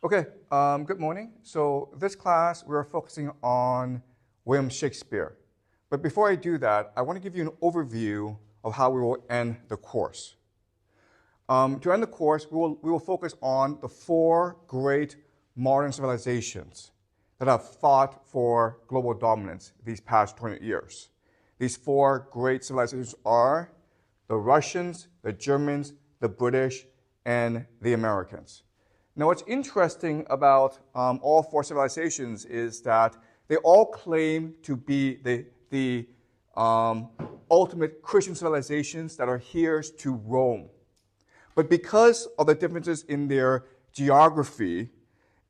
Okay, good morning. So this class, we're focusing on William Shakespeare. But before I do that, I want to give you an overview of how we will end the course. To end the course, we will focus on the four great modern civilizations that have fought for global dominance these past 20 years. These four great civilizations are the Russians, the Germans, the British, and the Americans. Now, what's interesting about all four civilizations is that they all claim to be the ultimate Christian civilizations that are heirs to Rome. But because of the differences in their geography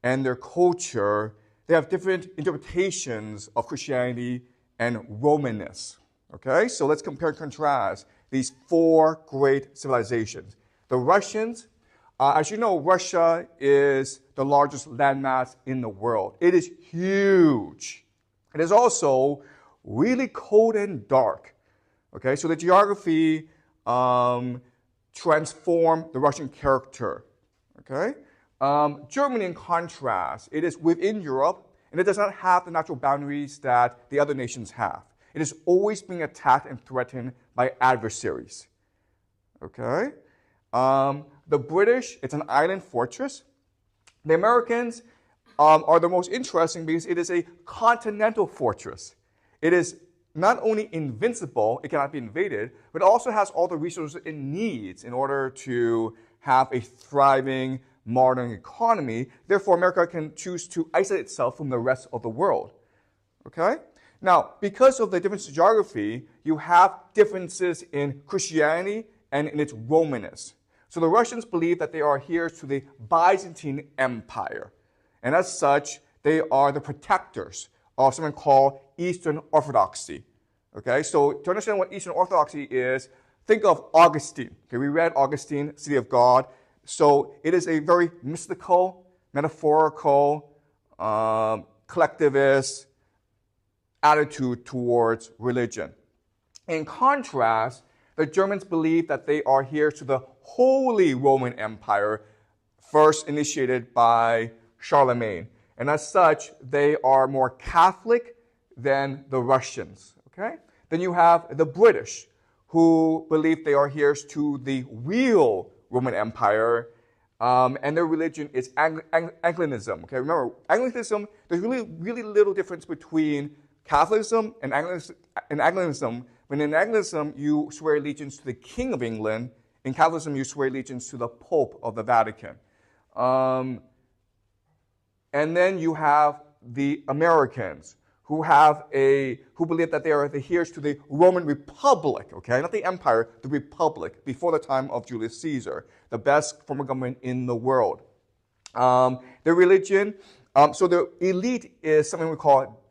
and their culture, they have different interpretations of Christianity and Romanness. Okay, so let's compare and contrast these four great civilizations. The Russians, as you know, Russia is the largest landmass in the world. It is huge. It is also really cold and dark. Okay, so the geography transformed the Russian character. Okay, Germany, in contrast, it is within Europe, and it does not have the natural boundaries that the other nations have. It is always being attacked and threatened by adversaries. Okay. The British, it's an island fortress. The Americans are the most interesting because it is a continental fortress. It is not only invincible, it cannot be invaded, but also has all the resources it needs in order to have a thriving modern economy. Therefore, America can choose to isolate itself from the rest of the world. Okay? Now, because of the difference in geography, you have differences in Christianity and in its Romanness. So the Russians believe that they are heirs to the Byzantine Empire. And as such, they are the protectors of something called Eastern Orthodoxy. Okay, so to understand what Eastern Orthodoxy is, think of Augustine. Okay, we read Augustine, City of God. So it is a very mystical, metaphorical, collectivist attitude towards religion. In contrast, the Germans believe that they are heirs to the Holy Roman Empire, first initiated by Charlemagne. And as such, they are more Catholic than the Russians. Okay? Then you have the British, who believe they are heirs to the real Roman Empire, and their religion is Anglicanism. Okay? Remember, Anglicanism, there's really little difference between Catholicism and Anglicanism. When in Anglicanism, you swear allegiance to the King of England. In Catholicism, you swear allegiance to the Pope of the Vatican. And then you have the Americans, who believe that they are the heirs to the Roman Republic, okay? Not the empire, the Republic, before the time of Julius Caesar, the best form of government in the world. Their religion, so the elite is something we call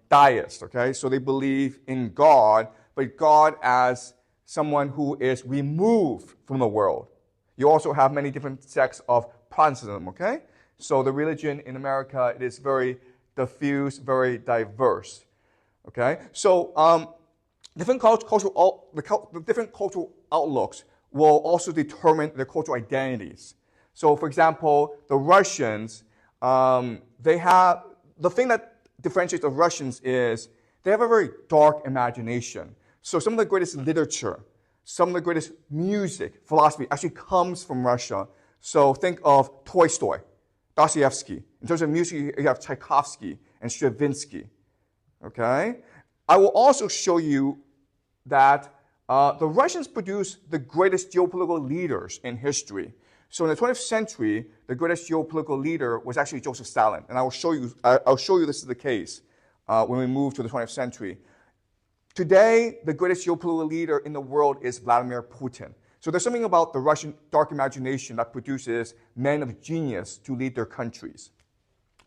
deist, okay? So they believe in God, but God as someone who is removed from the world. You also have many different sects of Protestantism, okay? So the religion in America, it is very diffuse, very diverse, okay? So different cultural outlooks will also determine their cultural identities. So for example, the Russians, they have, the thing that differentiates the Russians is they have a very dark imagination. So some of the greatest literature, some of the greatest music, philosophy actually comes from Russia. So think of Tolstoy, Dostoevsky. In terms of music, you have Tchaikovsky and Stravinsky. Okay? I will also show you that the Russians produced the greatest geopolitical leaders in history. So in the 20th century, the greatest geopolitical leader was actually Joseph Stalin. And I'll show you this is the case when we move to the 20th century. Today, the greatest geopolitical leader in the world is Vladimir Putin. So there's something about the Russian dark imagination that produces men of genius to lead their countries.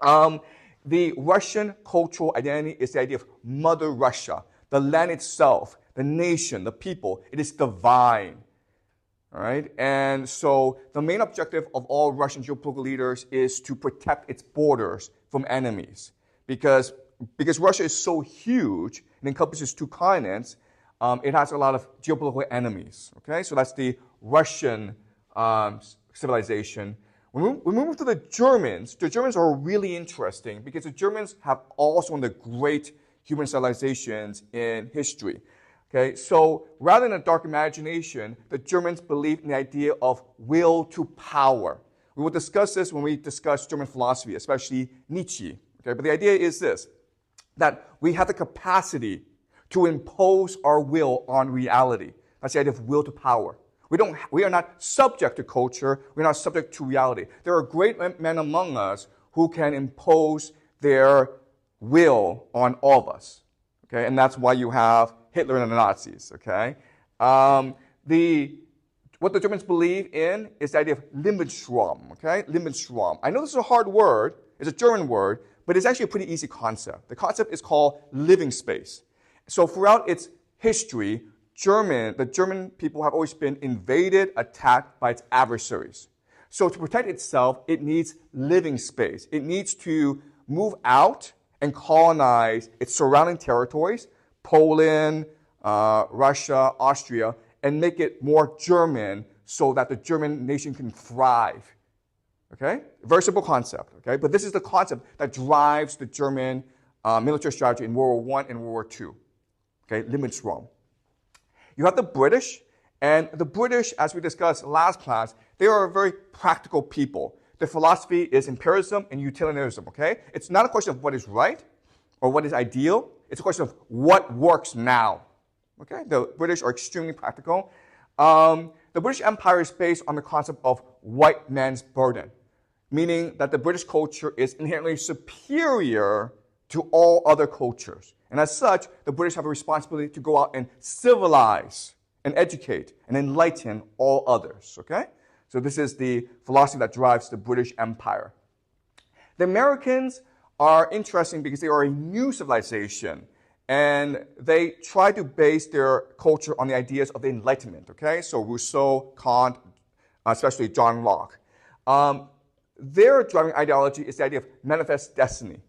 The Russian cultural identity is the idea of Mother Russia, the land itself, the nation, the people. It is divine. All right? And so the main objective of all Russian geopolitical leaders is to protect its borders from enemies. Because Russia is so huge and encompasses two continents, it has a lot of geopolitical enemies. Okay? So that's the Russian civilization. When we move to the Germans are really interesting because the Germans have also one of the great human civilizations in history. Okay, so rather than a dark imagination, the Germans believed in the idea of will to power. We will discuss this when we discuss German philosophy, especially Nietzsche. Okay, but the idea is this, that we have the capacity to impose our will on reality. That's the idea of will to power. We are not subject to culture. We're not subject to reality. There are great men among us who can impose their will on all of us. Okay, and that's why you have Hitler and the Nazis. Okay, what the Germans believe in is the idea of Lebensraum. Okay, Lebensraum. I know this is a hard word. It's a German word, but it's actually a pretty easy concept. The concept is called living space. So throughout its history, the German people have always been invaded, attacked by its adversaries. So to protect itself, it needs living space. It needs to move out and colonize its surrounding territories, Poland, Russia, Austria, and make it more German so that the German nation can thrive. Okay? Very simple concept. Okay? But this is the concept that drives the German military strategy in World War I and World War II. Okay? Lebensraum. You have the British, and the British, as we discussed last class, they are a very practical people. Their philosophy is empiricism and utilitarianism, okay? It's not a question of what is right or what is ideal. It's a question of what works now, okay? The British are extremely practical. The British Empire is based on the concept of white man's burden, meaning that the British culture is inherently superior to all other cultures. And as such, the British have a responsibility to go out and civilize and educate and enlighten all others, okay? So this is the philosophy that drives the British Empire. The Americans are interesting because they are a new civilization, and they try to base their culture on the ideas of the Enlightenment, okay? So Rousseau, Kant, especially John Locke. Their driving ideology is the idea of manifest destiny.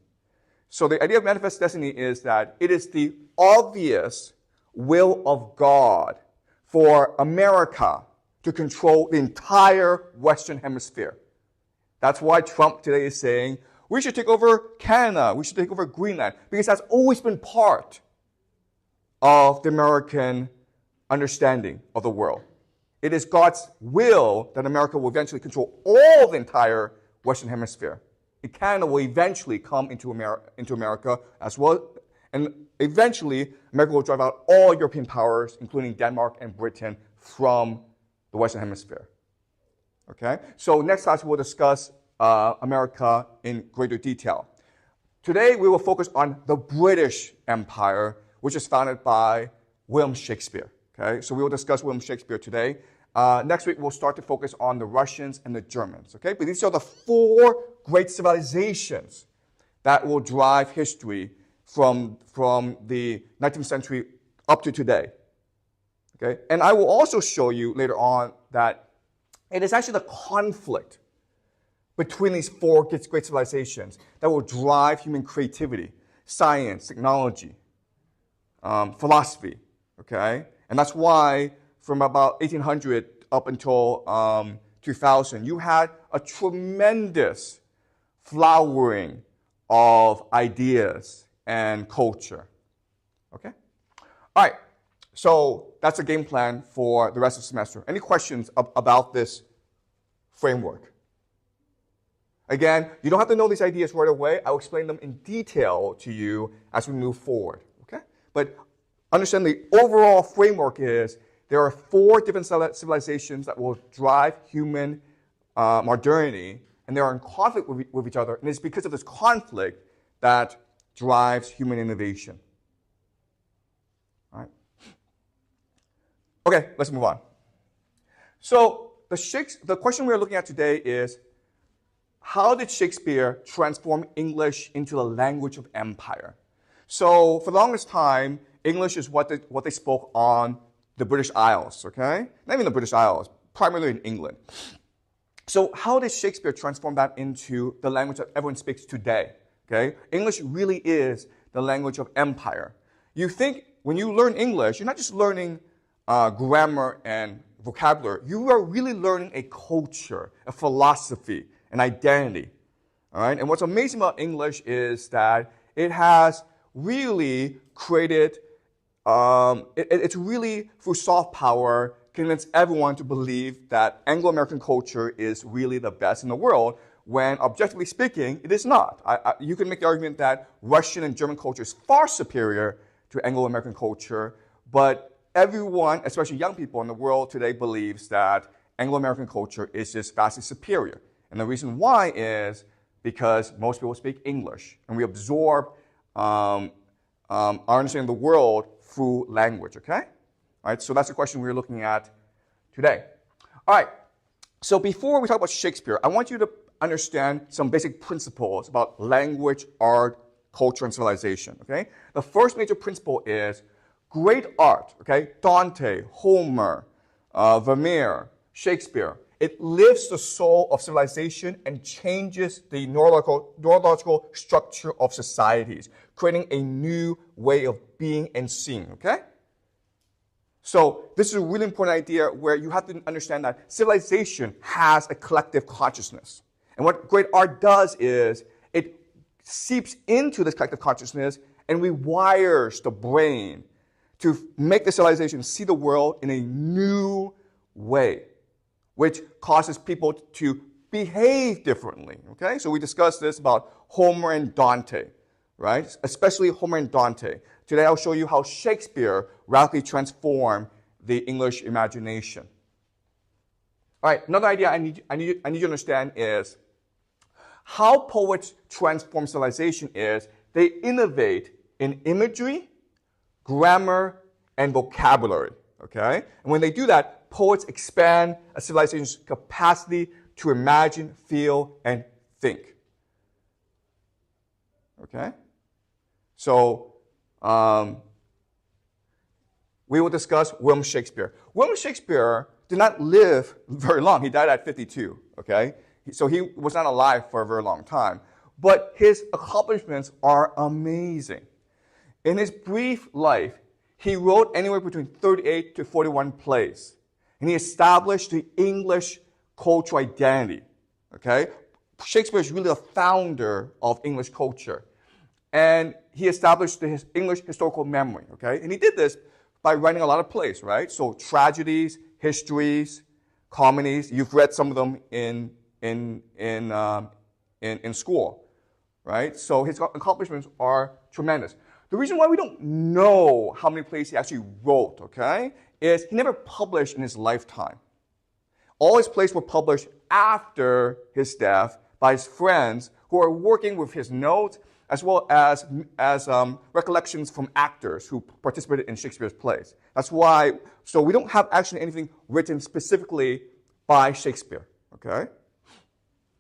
So the idea of manifest destiny is that it is the obvious will of God for America to control the entire Western Hemisphere. That's why Trump today is saying, we should take over Canada, we should take over Greenland, because that's always been part of the American understanding of the world. It is God's will that America will eventually control all the entire Western Hemisphere. Canada will eventually come into America as well, and eventually America will drive out all European powers, including Denmark and Britain, from the Western Hemisphere. Okay? So next class we'll discuss America in greater detail. Today we will focus on the British Empire, which is founded by William Shakespeare. Okay? So we will discuss William Shakespeare today. Next week we'll start to focus on the Russians and the Germans. Okay? But these are the four great civilizations that will drive history from the 19th century up to today. Okay? And I will also show you later on that it is actually the conflict between these four great civilizations that will drive human creativity, science, technology, philosophy. Okay? And that's why from about 1800 up until 2000, you had a tremendous flowering of ideas and culture. Okay? All right. So that's a game plan for the rest of the semester. Any questions about this framework? Again, you don't have to know these ideas right away. I'll explain them in detail to you as we move forward. Okay? But understand the overall framework is there are four different civilizations that will drive human modernity, and they are in conflict with each other. And it's because of this conflict that drives human innovation. All right? Okay, let's move on. So the question we're looking at today is, how did Shakespeare transform English into the language of empire? So for the longest time, English is what they spoke on the British Isles, okay? Not even the British Isles, primarily in England. So how did Shakespeare transform that into the language that everyone speaks today, okay? English really is the language of empire. You think when you learn English, you're not just learning grammar and vocabulary, you are really learning a culture, a philosophy, an identity. All right? And what's amazing about English is that it has really created, it's really, through soft power, convinced everyone to believe that Anglo-American culture is really the best in the world, when objectively speaking, it is not. You can make the argument that Russian and German culture is far superior to Anglo-American culture, but everyone, especially young people in the world today, believes that Anglo-American culture is just vastly superior. And the reason why is because most people speak English, and we absorb our understanding of the world through language, okay? All right, so that's the question we're looking at today. All right, so before we talk about Shakespeare, I want you to understand some basic principles about language, art, culture, and civilization, okay? The first major principle is great art, okay? Dante, Homer, Vermeer, Shakespeare. It lifts the soul of civilization and changes the neurological structure of societies, creating a new way of being and seeing, okay? So this is a really important idea where you have to understand that civilization has a collective consciousness. And what great art does is it seeps into this collective consciousness and rewires the brain to make the civilization see the world in a new way, which causes people to behave differently, okay? So we discussed this about Homer and Dante, right? Especially Homer and Dante. Today I'll show you how Shakespeare radically transformed the English imagination. All right, another idea I need you to understand is how poets transform civilization is they innovate in imagery, grammar, and vocabulary, okay? And when they do that, poets expand a civilization's capacity to imagine, feel, and think, okay? So we will discuss William Shakespeare. William Shakespeare did not live very long. He died at 52, okay? So he was not alive for a very long time. But his accomplishments are amazing. In his brief life, he wrote anywhere between 38 to 41 plays. And he established the English cultural identity, okay? Shakespeare is really the founder of English culture. And he established his English historical memory, okay? And he did this by writing a lot of plays, right? So tragedies, histories, comedies. You've read some of them in school, right? So his accomplishments are tremendous. The reason why we don't know how many plays he actually wrote, okay, is he never published in his lifetime. All his plays were published after his death by his friends who are working with his notes as well as recollections from actors who participated in Shakespeare's plays. That's why, so we don't have actually anything written specifically by Shakespeare, okay?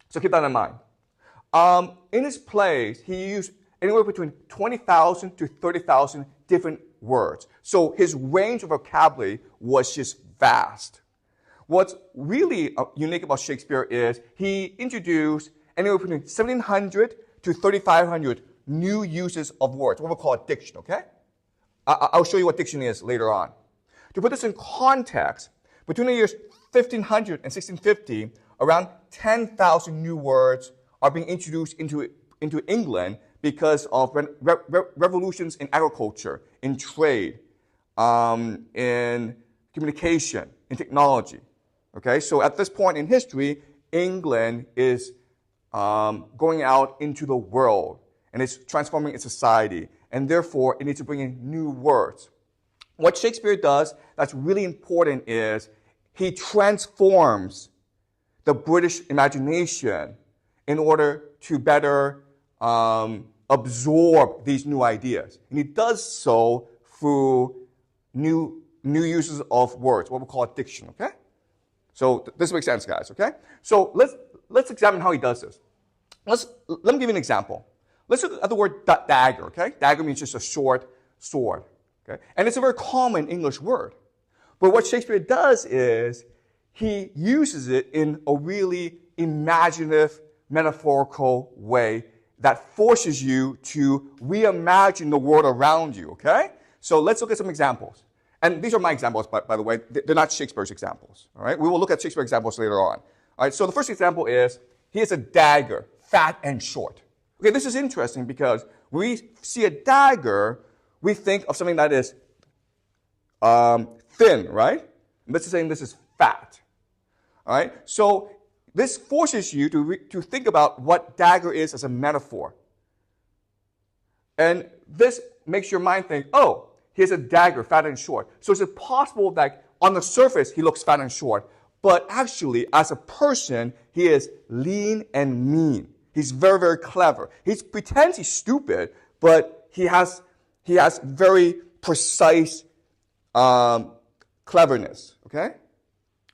So keep that in mind. In his plays, he used anywhere between 20,000 to 30,000 different words. So his range of vocabulary was just vast. What's really unique about Shakespeare is he introduced anywhere between 1,700 to 3,500 new uses of words, what we call diction, okay? I'll show you what diction is later on. To put this in context, between the years 1500 and 1650, around 10,000 new words are being introduced into England because of revolutions in agriculture, in trade, in communication, in technology. Okay, so at this point in history, England is going out into the world and it's transforming its society, and therefore it needs to bring in new words. What Shakespeare does that's really important is he transforms the British imagination in order to better absorb these new ideas. And he does so through new uses of words, what we call diction, okay? So this makes sense, guys, okay? So let's examine how he does this. Let me give you an example. Let's look at the word dagger, okay? Dagger means just a short sword, okay? And it's a very common English word. But what Shakespeare does is he uses it in a really imaginative, metaphorical way that forces you to reimagine the world around you, okay? So let's look at some examples. And these are my examples, by the way. They're not Shakespeare's examples. All right? We will look at Shakespeare examples later on. All right? So the first example is, he has a dagger, fat and short. Okay, this is interesting because when we see a dagger, we think of something that is thin, right? And this is saying this is fat. All right? So this forces you to think about what dagger is as a metaphor. And this makes your mind think, oh, he has a dagger, fat and short. So is it possible that on the surface he looks fat and short, but actually as a person he is lean and mean. He's very, very clever. He pretends he's stupid, but he has very precise cleverness. Okay?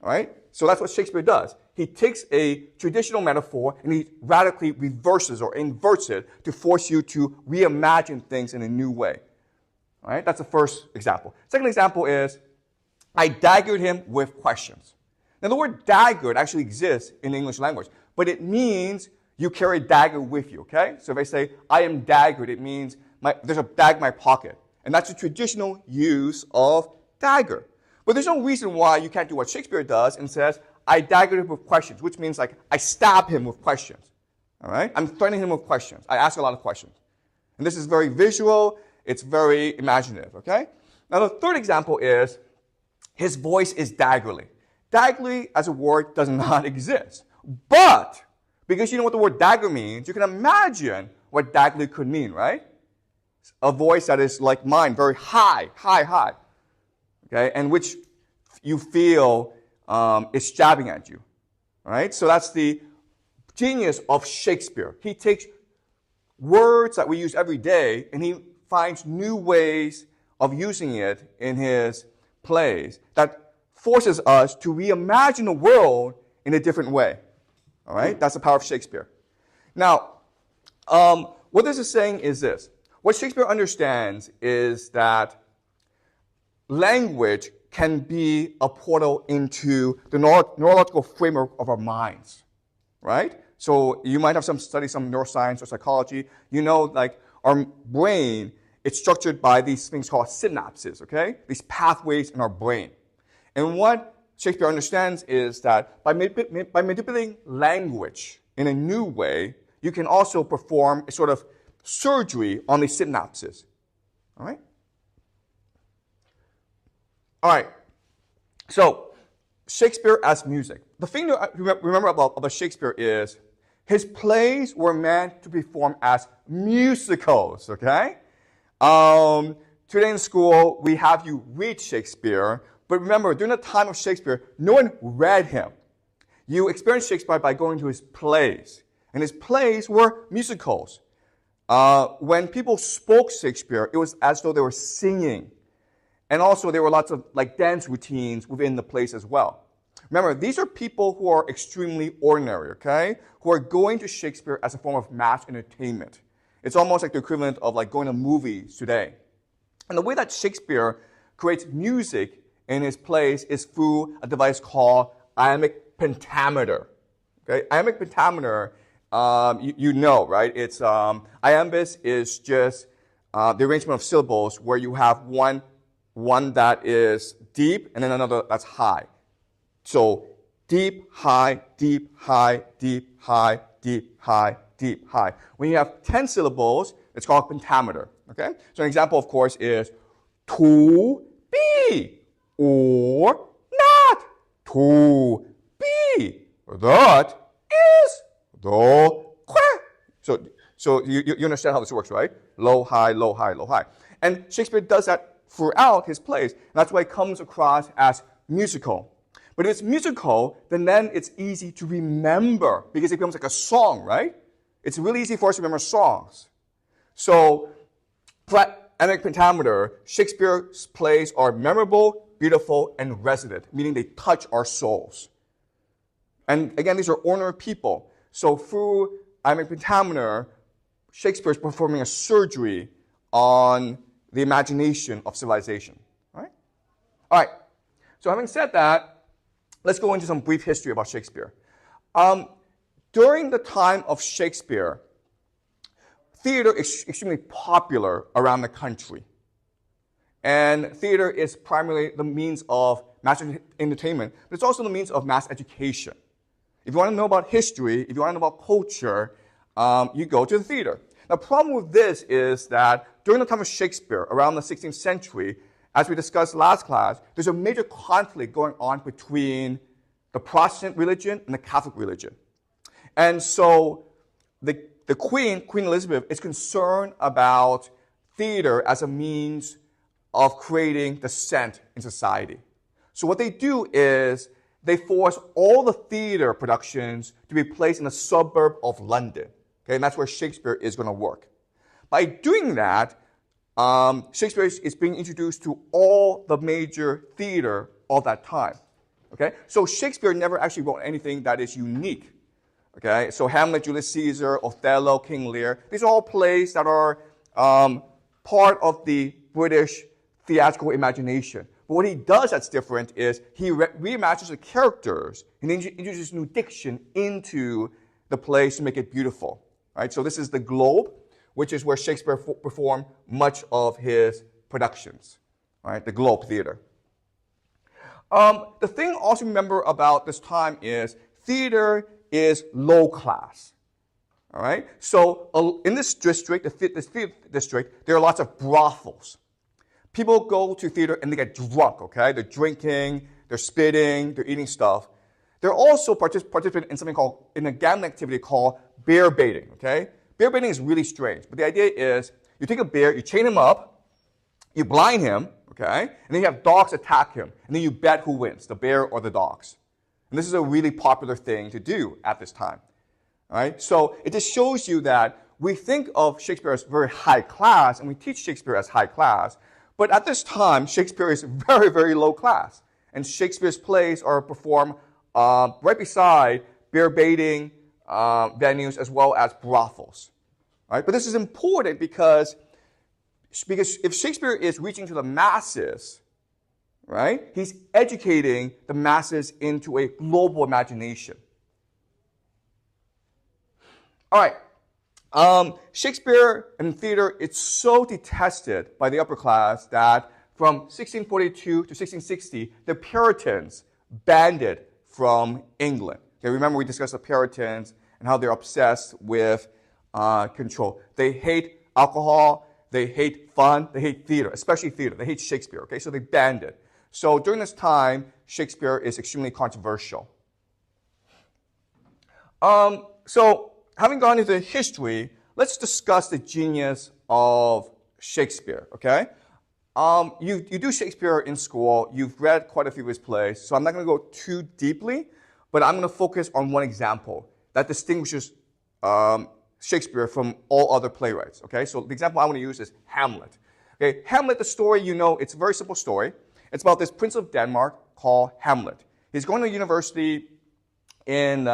All right? So that's what Shakespeare does. He takes a traditional metaphor and he radically reverses or inverts it to force you to reimagine things in a new way. All right? That's the first example. Second example is, I daggered him with questions. Now, the word daggered actually exists in the English language, but it means you carry a dagger with you, okay? So if I say, I am daggered, it means there's a bag in my pocket. And that's a traditional use of dagger. But there's no reason why you can't do what Shakespeare does and says, I daggered him with questions, which means like I stab him with questions. All right? I'm threatening him with questions. I ask a lot of questions. And this is very visual. It's very imaginative, okay? Now, the third example is, his voice is daggerly. Daggerly as a word does not exist. But because you know what the word dagger means, you can imagine what daggerly could mean, right? A voice that is like mine, very high, high, high. Okay? And which you feel is jabbing at you. All right? So that's the genius of Shakespeare. He takes words that we use every day and he finds new ways of using it in his plays that forces us to reimagine the world in a different way. All right? That's the power of Shakespeare. Now, what this is saying is this. What Shakespeare understands is that language can be a portal into the neurological framework of our minds. Right? So you might have studied some neuroscience or psychology. You know, like our brain, it's structured by these things called synapses, okay? These pathways in our brain. And what Shakespeare understands is that by manipulating language in a new way, you can also perform a sort of surgery on the synapses. All right? All right. So, Shakespeare as music. The thing to remember about Shakespeare is his plays were meant to be performed as musicals, okay? Today in school, we have you read Shakespeare, but remember, during the time of Shakespeare, no one read him. You experienced Shakespeare by going to his plays, and his plays were musicals. When people spoke Shakespeare, it was as though they were singing. And also, there were lots of like dance routines within the plays as well. Remember, these are people who are extremely ordinary, okay? Who are going to Shakespeare as a form of mass entertainment. It's almost like the equivalent of like going to movies today. And the way that Shakespeare creates music in his plays is through a device called iambic pentameter. Okay, iambic pentameter, you know, right? It's iambus is just the arrangement of syllables where you have one that is deep and then another that's high. So deep, high, deep, high, deep, high, deep, high, deep, high. When you have 10 syllables, it's called pentameter. Okay? So an example, of course, is to be or not. To be. That is the question. So you understand how this works, right? Low, high, low, high, low, high. And Shakespeare does that throughout his plays. And that's why it comes across as musical. But if it's musical, then it's easy to remember because it becomes like a song, right? It's really easy for us to remember songs. So, iambic pentameter, Shakespeare's plays are memorable, beautiful, and resonant, meaning they touch our souls. And again, these are ordinary people. So through iambic pentameter, Shakespeare is performing a surgery on the imagination of civilization. All right. So having said that, let's go into some brief history about Shakespeare. During the time of Shakespeare, theater is extremely popular around the country. And theater is primarily the means of mass entertainment, but it's also the means of mass education. If you want to know about history, if you want to know about culture, you go to the theater. Now, the problem with this is that during the time of Shakespeare, around the 16th century, as we discussed last class, there's a major conflict going on between the Protestant religion and the Catholic religion. And so the Queen Elizabeth, is concerned about theater as a means of creating dissent in society. So what they do is they force all the theater productions to be placed in a suburb of London. Okay, and that's where Shakespeare is going to work. By doing that, Shakespeare is being introduced to all the major theater of that time. Okay, so Shakespeare never actually wrote anything that is unique. Okay, so Hamlet, Julius Caesar, Othello, King Lear, these are all plays that are part of the British theatrical imagination. But what he does that's different is he reimagines the characters and introduces new diction into the plays to make it beautiful. Right? So this is the Globe, which is where Shakespeare performed much of his productions. Right? The Globe Theater. The thing also to remember about this time is theater is low class. All right? So in this district, this theater district, there are lots of brothels. People go to theater and they get drunk, okay? They're drinking, they're spitting, they're eating stuff. They're also participating in something called, in a gambling activity called bear baiting, okay? Bear baiting is really strange, but the idea is you take a bear, you chain him up, you blind him, okay? And then you have dogs attack him, and then you bet who wins, the bear or the dogs. And this is a really popular thing to do at this time, all right? So it just shows you that we think of Shakespeare as very high class, and we teach Shakespeare as high class, but at this time, Shakespeare is very, very low class. And Shakespeare's plays are performed right beside bear baiting venues as well as brothels. Right? But this is important because if Shakespeare is reaching to the masses, right, he's educating the masses into a global imagination. All right. Shakespeare and theater, it's so detested by the upper class that from 1642 to 1660, the Puritans banned it from England. Okay, remember we discussed the Puritans and how they're obsessed with control. They hate alcohol, they hate fun, they hate theater, especially theater. They hate Shakespeare, okay? So they banned it. So during this time, Shakespeare is extremely controversial. So having gone into history, let's discuss the genius of Shakespeare, okay? You do Shakespeare in school. You've read quite a few of his plays, so I'm not going to go too deeply, but I'm going to focus on one example that distinguishes Shakespeare from all other playwrights, okay? So the example I want to use is Hamlet. Okay, Hamlet, the story, you know, it's a very simple story. It's about this prince of Denmark called Hamlet. He's going to university in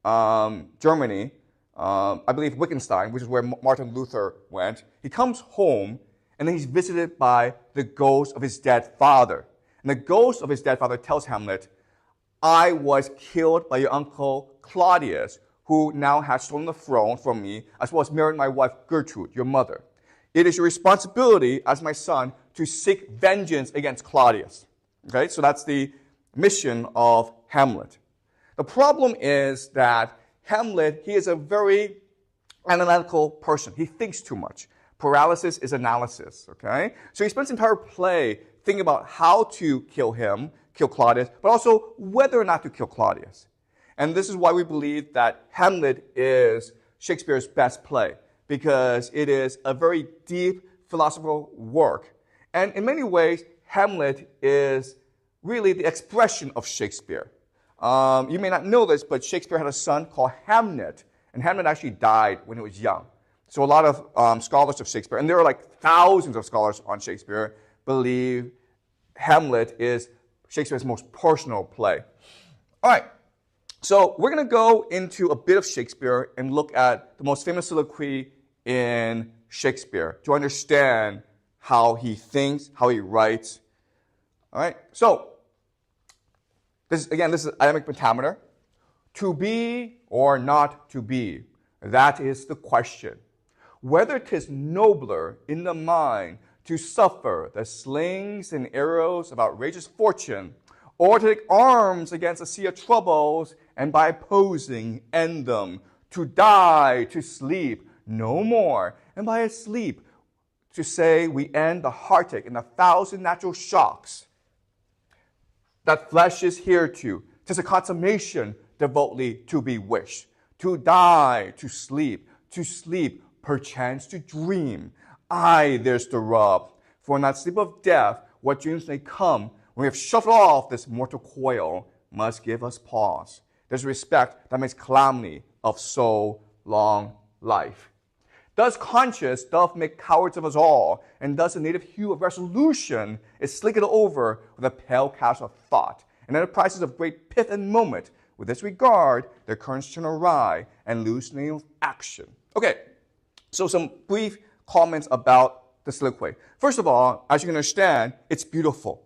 Germany, I believe Wittgenstein, which is where Martin Luther went. He comes home, and then he's visited by the ghost of his dead father. And the ghost of his dead father tells Hamlet, I was killed by your uncle Claudius, who now has stolen the throne from me, as well as married my wife Gertrude, your mother. It is your responsibility as my son to seek vengeance against Claudius. Okay, so that's the mission of Hamlet. The problem is that Hamlet, he is a very analytical person. He thinks too much. Paralysis is analysis, okay? So he spends the entire play thinking about how to kill Claudius, but also whether or not to kill Claudius. And this is why we believe that Hamlet is Shakespeare's best play, because it is a very deep philosophical work. And in many ways, Hamlet is really the expression of Shakespeare. You may not know this, but Shakespeare had a son called Hamlet, and Hamlet actually died when he was young. So a lot of scholars of Shakespeare, and there are like thousands of scholars on Shakespeare, believe Hamlet is Shakespeare's most personal play. All right, so we're going to go into a bit of Shakespeare and look at the most famous soliloquy in Shakespeare to understand how he thinks, how he writes. All right, so this is iambic pentameter. To be or not to be, that is the question. Whether 'tis nobler in the mind to suffer the slings and arrows of outrageous fortune, or to take arms against a sea of troubles, and by opposing end them, to die, to sleep no more, and by a sleep to say we end the heartache and the thousand natural shocks that flesh is here to. 'Tis a consummation devoutly to be wished. To die, to sleep, perchance to dream. Aye, there's the rub. For in that sleep of death, what dreams may come, when we have shuffled off this mortal coil, must give us pause. There's respect that makes calamity of so long life. Thus conscience doth make cowards of us all, and thus the native hue of resolution is slicked over with a pale cast of thought, and enterprises of great pith and moment, with this regard, their currents turn awry and lose the name of action. Okay, so some brief comments about the soliloquy. First of all, as you can understand, it's beautiful,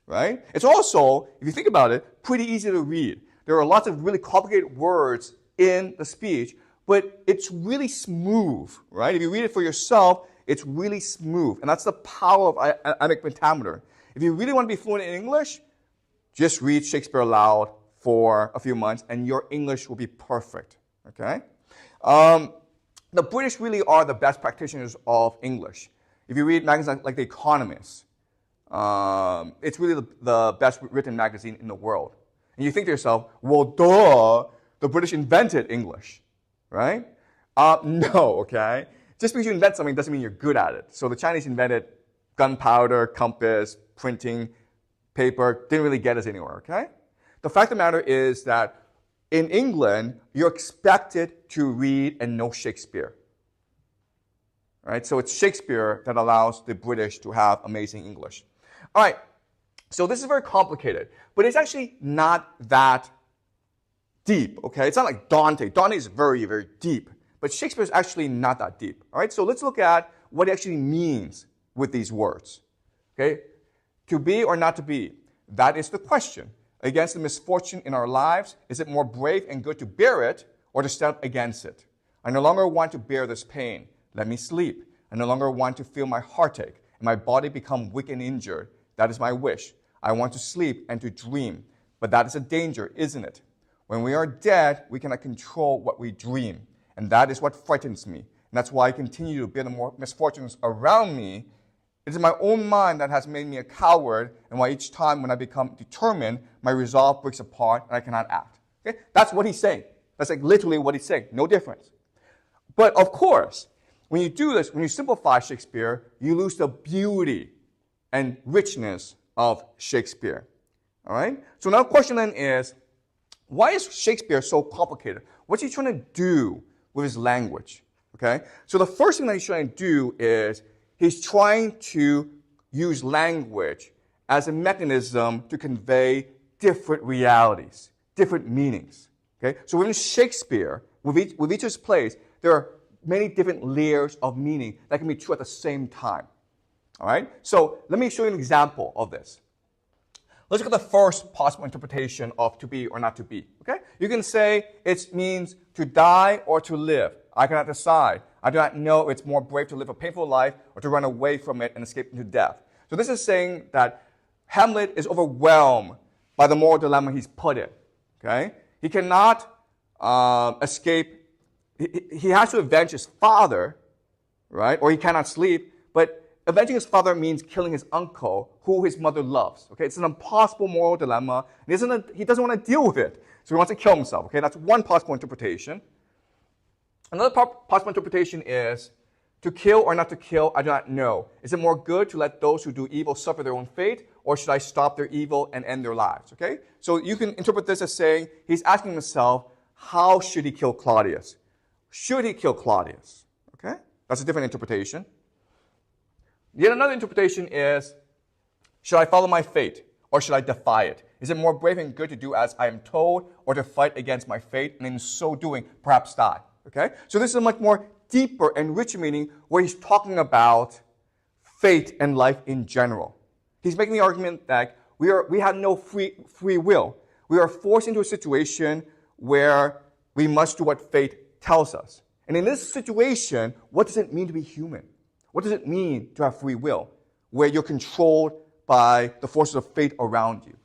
right? It's also, if you think about it, pretty easy to read. There are lots of really complicated words in the speech, but it's really smooth, right? If you read it for yourself, it's really smooth. And that's the power of iambic pentameter. If you really want to be fluent in English, just read Shakespeare aloud for a few months, and your English will be perfect, okay? The British really are the best practitioners of English. If you read magazines like The Economist, it's really the best written magazine in the world. And you think to yourself, well, duh, the British invented English, right? No, okay? Just because you invent something doesn't mean you're good at it. So the Chinese invented gunpowder, compass, printing, paper, didn't really get us anywhere, okay? The fact of the matter is that in England, you're expected to read and know Shakespeare. Right? So it's Shakespeare that allows the British to have amazing English. All right, so this is very complicated, but it's actually not that deep, okay? It's not like Dante. Dante is very, very deep, but Shakespeare is actually not that deep. All right, so let's look at what it actually means with these words, okay? To be or not to be, that is the question. Against the misfortune in our lives, is it more brave and good to bear it or to stand up against it? I no longer want to bear this pain. Let me sleep. I no longer want to feel my heartache and my body become weak and injured. That is my wish. I want to sleep and to dream. But that is a danger, isn't it? When we are dead, we cannot control what we dream. And that is what frightens me. And that's why I continue to bear the more misfortunes around me. It is my own mind that has made me a coward, and why each time when I become determined, my resolve breaks apart and I cannot act. Okay? That's what he's saying. That's like literally what he's saying. No difference. But of course, when you do this, when you simplify Shakespeare, you lose the beauty and richness of Shakespeare. All right? So now the question then is, why is Shakespeare so complicated? What's he trying to do with his language? Okay? So the first thing that he's trying to do is he's trying to use language as a mechanism to convey different realities, different meanings. Okay? So within Shakespeare, with each of his plays, there are many different layers of meaning that can be true at the same time. All right? So let me show you an example of this. Let's look at the first possible interpretation of to be or not to be. Okay? You can say it means to die or to live. I cannot decide. I do not know if it's more brave to live a painful life or to run away from it and escape into death. So this is saying that Hamlet is overwhelmed by the moral dilemma he's put in. Okay? He cannot escape. He has to avenge his father, right? Or he cannot sleep. But avenging his father means killing his uncle, who his mother loves. Okay? It's an impossible moral dilemma. He doesn't want to deal with it. So he wants to kill himself. Okay? That's one possible interpretation. Another possible interpretation is, to kill or not to kill, I do not know. Is it more good to let those who do evil suffer their own fate, or should I stop their evil and end their lives? Okay? So you can interpret this as saying, he's asking himself, how should he kill Claudius? Should he kill Claudius? Okay? That's a different interpretation. Yet another interpretation is, should I follow my fate, or should I defy it? Is it more brave and good to do as I am told, or to fight against my fate, and in so doing, perhaps die? Okay? So this is a much more deeper and richer meaning where he's talking about fate and life in general. He's making the argument that we have no free will. We are forced into a situation where we must do what fate tells us. And in this situation, what does it mean to be human? What does it mean to have free will? where you're controlled by the forces of fate around you.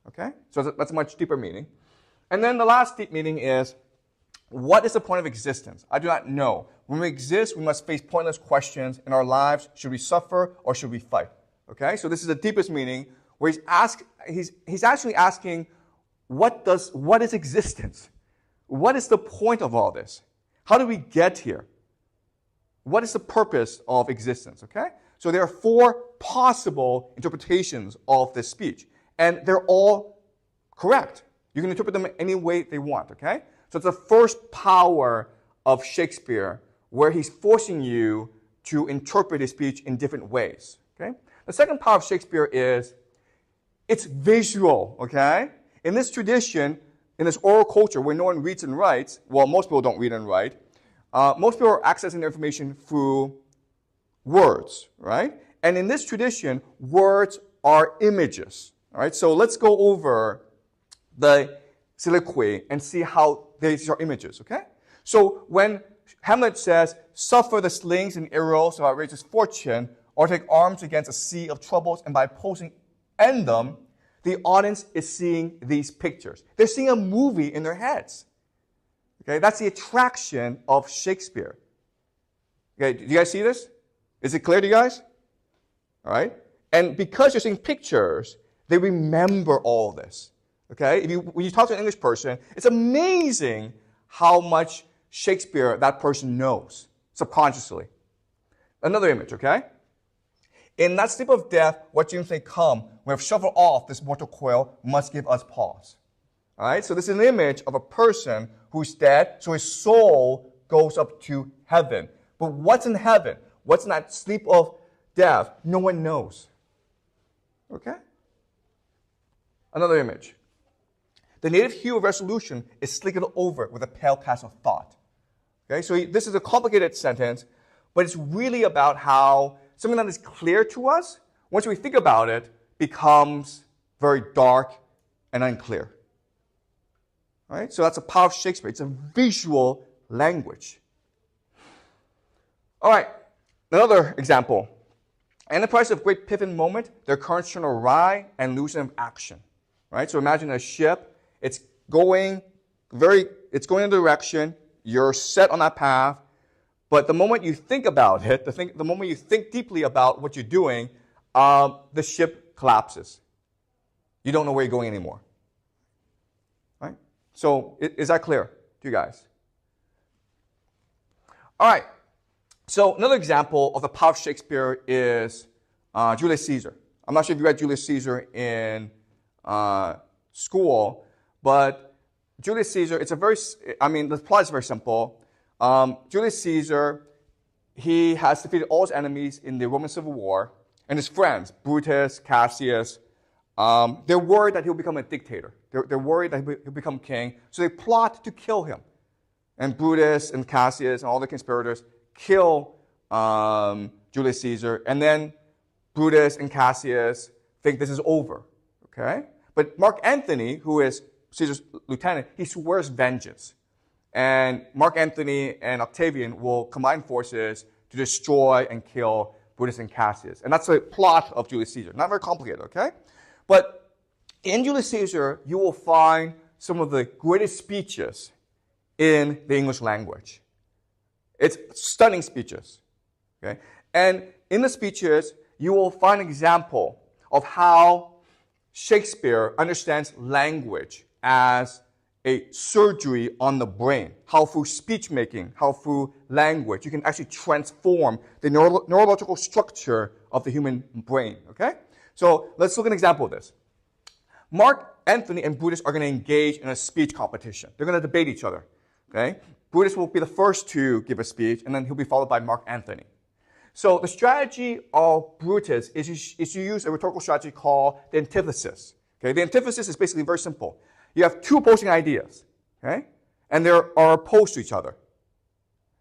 Okay? So that's a much deeper meaning. And then the last deep meaning is, what is the point of existence? I do not know. When we exist, we must face pointless questions in our lives. Should we suffer or should we fight? Okay? So this is the deepest meaning, where he's actually asking, what is existence? What is the point of all this? How do we get here? What is the purpose of existence? Okay? So there are 4 possible interpretations of this speech, and they're all correct. You can interpret them any way they want, okay? So it's the first power of Shakespeare, where he's forcing you to interpret his speech in different ways, okay? The second power of Shakespeare is it's visual, okay? In this tradition, in this oral culture where no one reads and writes, well, most people don't read and write, most people are accessing their information through words, right? And in this tradition, words are images, all right? So let's go over the soliloquy and see how these are images, okay? So when Hamlet says, suffer the slings and arrows of outrageous fortune, or take arms against a sea of troubles, and by opposing end them, the audience is seeing these pictures. They're seeing a movie in their heads. Okay, that's the attraction of Shakespeare. Okay, do you guys see this? Is it clear to you guys? All right? And because you're seeing pictures, they remember all this. Okay? When you talk to an English person, it's amazing how much Shakespeare that person knows subconsciously. Another image, okay? In that sleep of death, what dreams may come, we have shuffled off this mortal coil, must give us pause. All right? So this is an image of a person who's dead, so his soul goes up to heaven. But what's in heaven? What's in that sleep of death? No one knows. Okay? Another image. The native hue of resolution is slickered over with a pale cast of thought. Okay? So this is a complicated sentence, but it's really about how something that is clear to us, once we think about it, becomes very dark and unclear. All right? So that's the power of Shakespeare. It's a visual language. All right, another example. In the price of great pivot moment, their currents turn awry and loosen of action. Right? So imagine a ship. It's going in a direction. You're set on that path. But the moment you think about it, the moment you think deeply about what you're doing, the ship collapses. You don't know where you're going anymore. Right? So is that clear to you guys? All right. So another example of the power of Shakespeare is Julius Caesar. I'm not sure if you read Julius Caesar in school, but Julius Caesar, the plot is very simple. Julius Caesar, he has defeated all his enemies in the Roman Civil War, and his friends, Brutus, Cassius, they're worried that he'll become a dictator. They're worried that he'll become king, so they plot to kill him. And Brutus and Cassius and all the conspirators kill Julius Caesar, and then Brutus and Cassius think this is over, okay? But Mark Antony, who is Caesar's lieutenant, he swears vengeance. And Mark Antony and Octavian will combine forces to destroy and kill Brutus and Cassius. And that's the plot of Julius Caesar. Not very complicated, okay? But in Julius Caesar, you will find some of the greatest speeches in the English language. It's stunning speeches, okay? And in the speeches, you will find an example of how Shakespeare understands language as a surgery on the brain, how through speech making, how through language, you can actually transform the neurological structure of the human brain, okay? So let's look at an example of this. Mark Antony and Brutus are going to engage in a speech competition. They're going to debate each other, okay? Brutus will be the first to give a speech, and then he'll be followed by Mark Antony. So the strategy of Brutus is to use a rhetorical strategy called the antithesis. Okay? The antithesis is basically very simple. You have two opposing ideas, okay? And they are opposed to each other.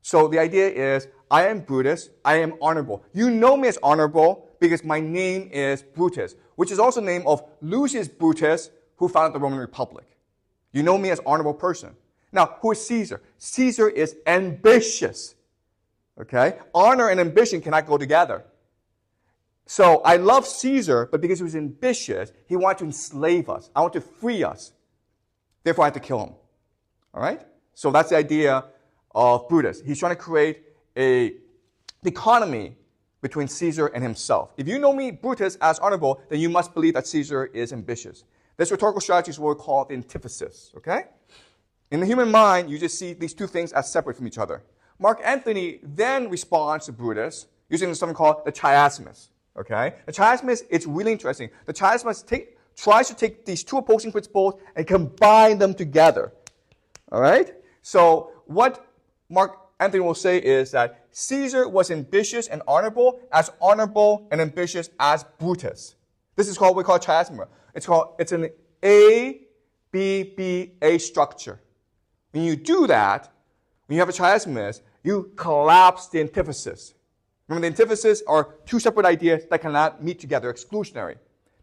So the idea is, I am Brutus, I am honorable. You know me as honorable because my name is Brutus, which is also the name of Lucius Brutus, who founded the Roman Republic. You know me as honorable person. Now, who is Caesar? Caesar is ambitious. Okay? Honor and ambition cannot go together. So I love Caesar, but because he was ambitious, he wanted to enslave us. I want to free us. Therefore, I had to kill him. All right? So that's the idea of Brutus. He's trying to create a dichotomy between Caesar and himself. If you know me, Brutus, as honorable, then you must believe that Caesar is ambitious. This rhetorical strategy is what we call the antithesis. Okay? In the human mind, you just see these two things as separate from each other. Mark Antony then responds to Brutus using something called the chiasmus. Okay? The chiasmus, it's really interesting. The chiasmus tries to take these two opposing principles and combine them together. All right? So what Mark Antony will say is that Caesar was ambitious and honorable and ambitious as Brutus. This is called what we call chiasmus. It's an A-B-B-A structure. When you do that, when you have a chiasmus, you collapse the antithesis. Remember, the antithesis are two separate ideas that cannot meet together, exclusionary.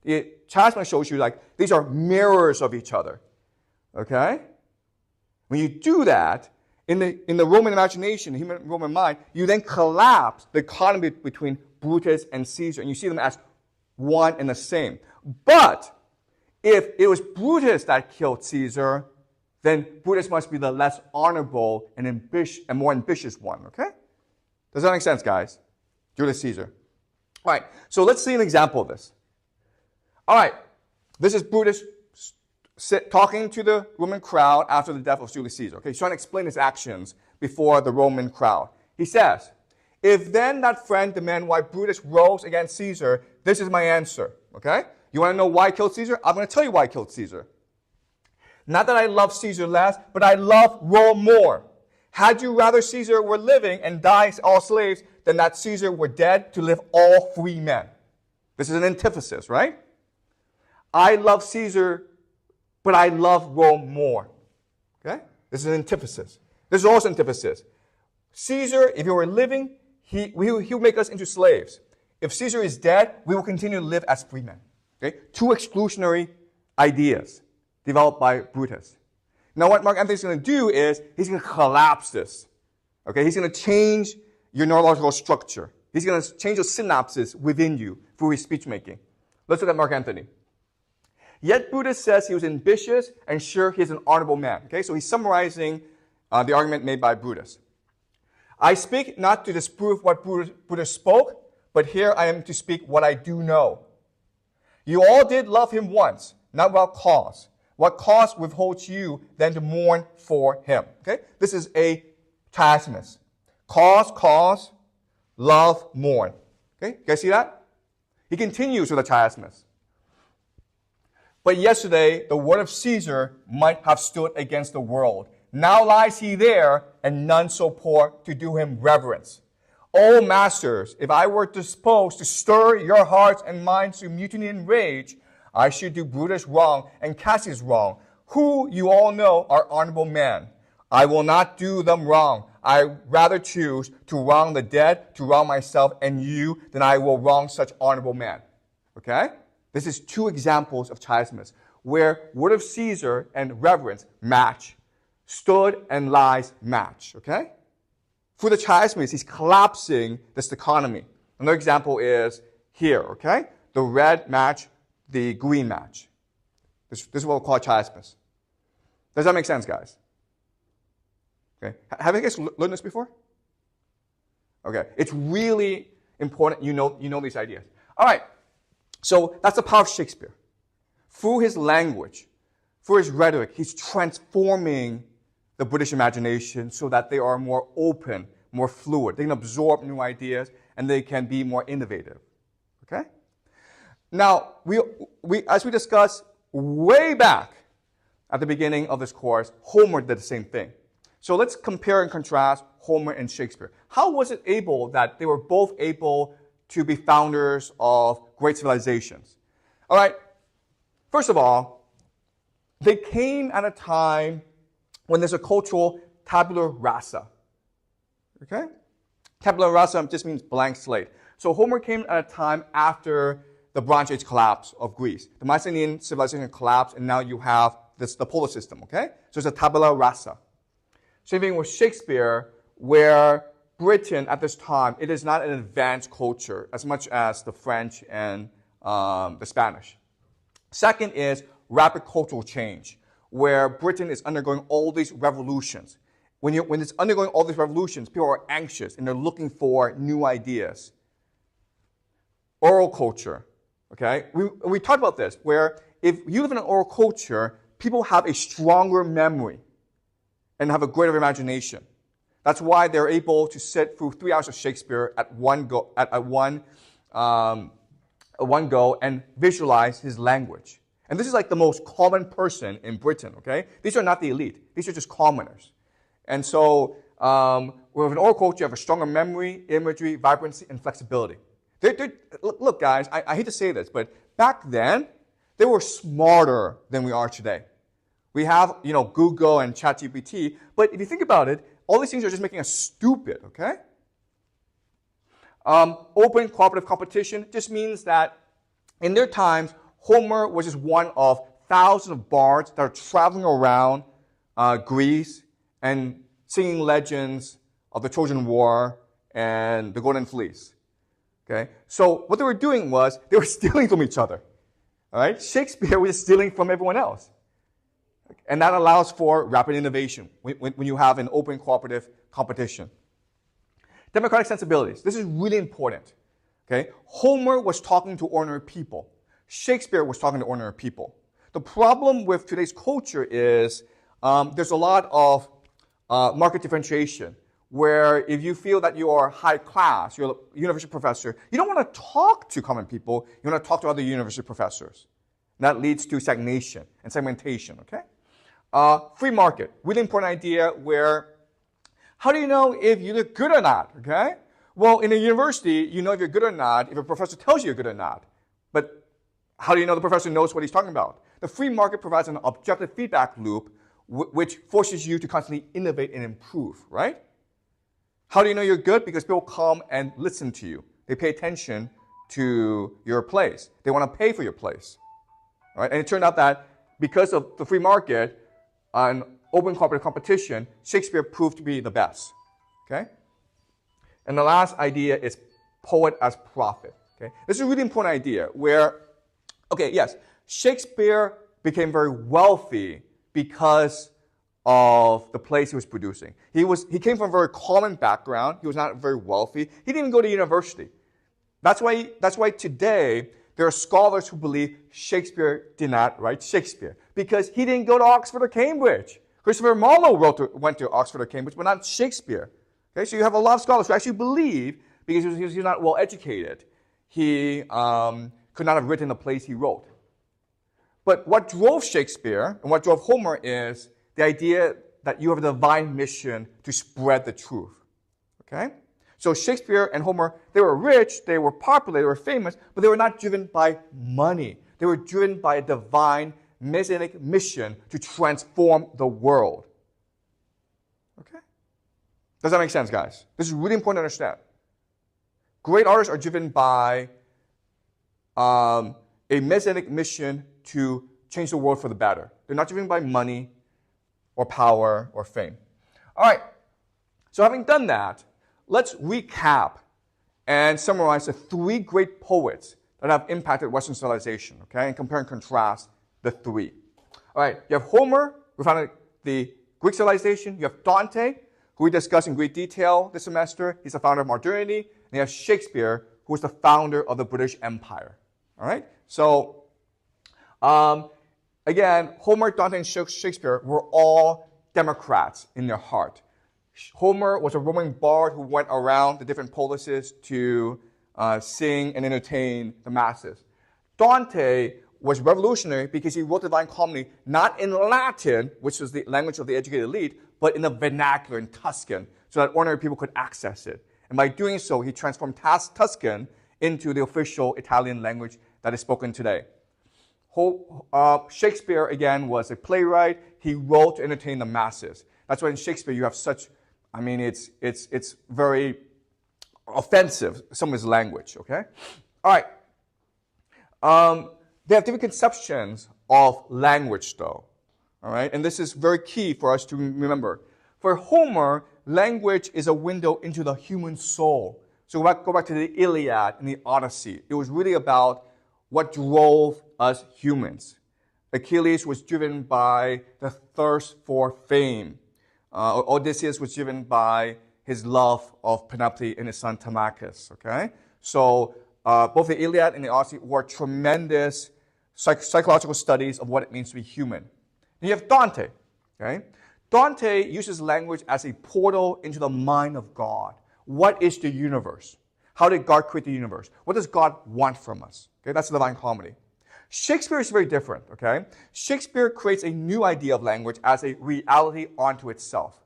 The chiasmus shows you like these are mirrors of each other. Okay? When you do that, in the Roman imagination, the human Roman mind, you then collapse the economy between Brutus and Caesar, and you see them as one and the same. But if it was Brutus that killed Caesar, then Brutus must be the less honorable and more ambitious one, okay? Does that make sense, guys? Julius Caesar. All right, so let's see an example of this. All right, this is Brutus talking to the Roman crowd after the death of Julius Caesar. Okay, he's trying to explain his actions before the Roman crowd. He says, if then that friend demand why Brutus rose against Caesar, this is my answer, okay? You want to know why I killed Caesar? I'm going to tell you why I killed Caesar. Not that I love Caesar less, but I love Rome more. Had you rather Caesar were living and die all slaves than that Caesar were dead to live all free men? This is an antithesis, right? I love Caesar, but I love Rome more. Okay? This is an antithesis. This is also an antithesis. Caesar, if he were living, he will make us into slaves. If Caesar is dead, we will continue to live as free men. Okay? Two exclusionary ideas developed by Brutus. Now what Mark Antony is going to do is he's going to collapse this. Okay? He's going to change your neurological structure. He's going to change the synapses within you through his speech making. Let's look at Mark Antony. Yet Brutus says he was ambitious and sure he's an honorable man. Okay, so he's summarizing the argument made by Brutus. I speak not to disprove what Brutus spoke, but here I am to speak what I do know. You all did love him once, not without cause. What cause withholds you then to mourn for him? Okay, this is a chiasmus. Cause, love, mourn. Okay, you guys see that? He continues with a chiasmus. But yesterday, the word of Caesar might have stood against the world. Now lies he there, and none so poor to do him reverence. O masters, if I were disposed to stir your hearts and minds to mutiny and rage, I should do Brutus wrong and Cassius wrong, who you all know are honorable men. I will not do them wrong. I rather choose to wrong the dead, to wrong myself and you, than I will wrong such honorable men. Okay? This is two examples of chiasmus, where word of Caesar and reverence match. Stood and lies match, okay? For the chiasmus, he's collapsing this dichotomy. Another example is here, okay? The red match, the green match. This is what we call chiasmus. Does that make sense, guys? Okay. Have you guys learned this before? Okay. It's really important you know these ideas. All right. So that's the power of Shakespeare. Through his language, through his rhetoric, he's transforming the British imagination so that they are more open, more fluid. They can absorb new ideas, and they can be more innovative. Okay? Now, as we discussed way back at the beginning of this course, Homer did the same thing. So let's compare and contrast Homer and Shakespeare. How was it able that they were both able to be founders of great civilizations? All right. First of all, they came at a time when there's a cultural tabula rasa. Okay? Tabula rasa just means blank slate. So Homer came at a time after the Bronze Age collapse of Greece. The Mycenaean civilization collapsed, and now you have the polar system, okay? So it's a tabula rasa. Same thing with Shakespeare, where Britain at this time, it is not an advanced culture as much as the French and the Spanish. Second is rapid cultural change, where Britain is undergoing all these revolutions. When it's undergoing all these revolutions, people are anxious and they're looking for new ideas. Oral culture, okay? We talked about this, where if you live in an oral culture, people have a stronger memory and have a greater imagination. That's why they're able to sit through 3 hours of Shakespeare at one go and visualize his language. And this is like the most common person in Britain, okay? These are not the elite. These are just commoners. And so with an oral culture, you have a stronger memory, imagery, vibrancy, and flexibility. Look, guys, I hate to say this, but back then, they were smarter than we are today. We have, Google and ChatGPT, but if you think about it, all these things are just making us stupid, okay? Open cooperative competition just means that in their times, Homer was just one of thousands of bards that are traveling around Greece and singing legends of the Trojan War and the Golden Fleece. Okay? So what they were doing was they were stealing from each other. All right? Shakespeare was stealing from everyone else. And that allows for rapid innovation when you have an open cooperative competition. Democratic sensibilities. This is really important. Okay? Homer was talking to ordinary people. Shakespeare was talking to ordinary people. The problem with today's culture is there's a lot of market differentiation, where if you feel that you are high class, you're a university professor, you don't want to talk to common people, you want to talk to other university professors. And that leads to stagnation and segmentation, okay? Free market, really important idea where, how do you know if you look good or not, okay? Well, in a university, you know if you're good or not if a professor tells you you're good or not. But how do you know the professor knows what he's talking about? The free market provides an objective feedback loop which forces you to constantly innovate and improve, right? How do you know you're good? Because people come and listen to you. They pay attention to your place. They want to pay for your place. All right? And it turned out that because of the free market and open cooperative competition, Shakespeare proved to be the best. Okay? And the last idea is poet as prophet. Okay? This is a really important idea where, okay, yes, Shakespeare became very wealthy because of the plays he was producing. He came from a very common background. He was not very wealthy. He didn't even go to university. That's why today there are scholars who believe Shakespeare did not write Shakespeare because he didn't go to Oxford or Cambridge. Christopher Marlowe went to Oxford or Cambridge, but not Shakespeare. Okay, so you have a lot of scholars who actually believe because he was not well educated, he could not have written the plays he wrote. But what drove Shakespeare and what drove Homer is the idea that you have a divine mission to spread the truth. Okay? So Shakespeare and Homer, they were rich, they were popular, they were famous, but they were not driven by money. They were driven by a divine messianic mission to transform the world. Okay? Does that make sense, guys? This is really important to understand. Great artists are driven by a messianic mission to change the world for the better. They're not driven by money or power or fame. All right. So having done that, let's recap and summarize the 3 great poets that have impacted Western civilization, okay, and compare and contrast the 3. All right. You have Homer, who founded the Greek civilization. You have Dante, who we discussed in great detail this semester. He's the founder of modernity. And you have Shakespeare, who was the founder of the British Empire. All right. So again, Homer, Dante, and Shakespeare were all Democrats in their heart. Homer was a Roman bard who went around the different polises to sing and entertain the masses. Dante was revolutionary because he wrote the Divine Comedy not in Latin, which was the language of the educated elite, but in the vernacular, in Tuscan, so that ordinary people could access it. And by doing so, he transformed Tuscan into the official Italian language that is spoken today. Shakespeare, again, was a playwright. He wrote to entertain the masses. That's why in Shakespeare you have such, it's very offensive, some of his language, okay? All right. They have different conceptions of language, though, all right? And this is very key for us to remember. For Homer, language is a window into the human soul. So go back to the Iliad and the Odyssey. It was really about what drove us humans. Achilles was driven by the thirst for fame. Odysseus was driven by his love of Penelope and his son Telemachus. Okay, so both the Iliad and the Odyssey were tremendous psychological studies of what it means to be human. And you have Dante. Okay, Dante uses language as a portal into the mind of God. What is the universe? How did God create the universe? What does God want from us? Okay, that's the Divine Comedy. Shakespeare is very different, okay? Shakespeare creates a new idea of language as a reality unto itself.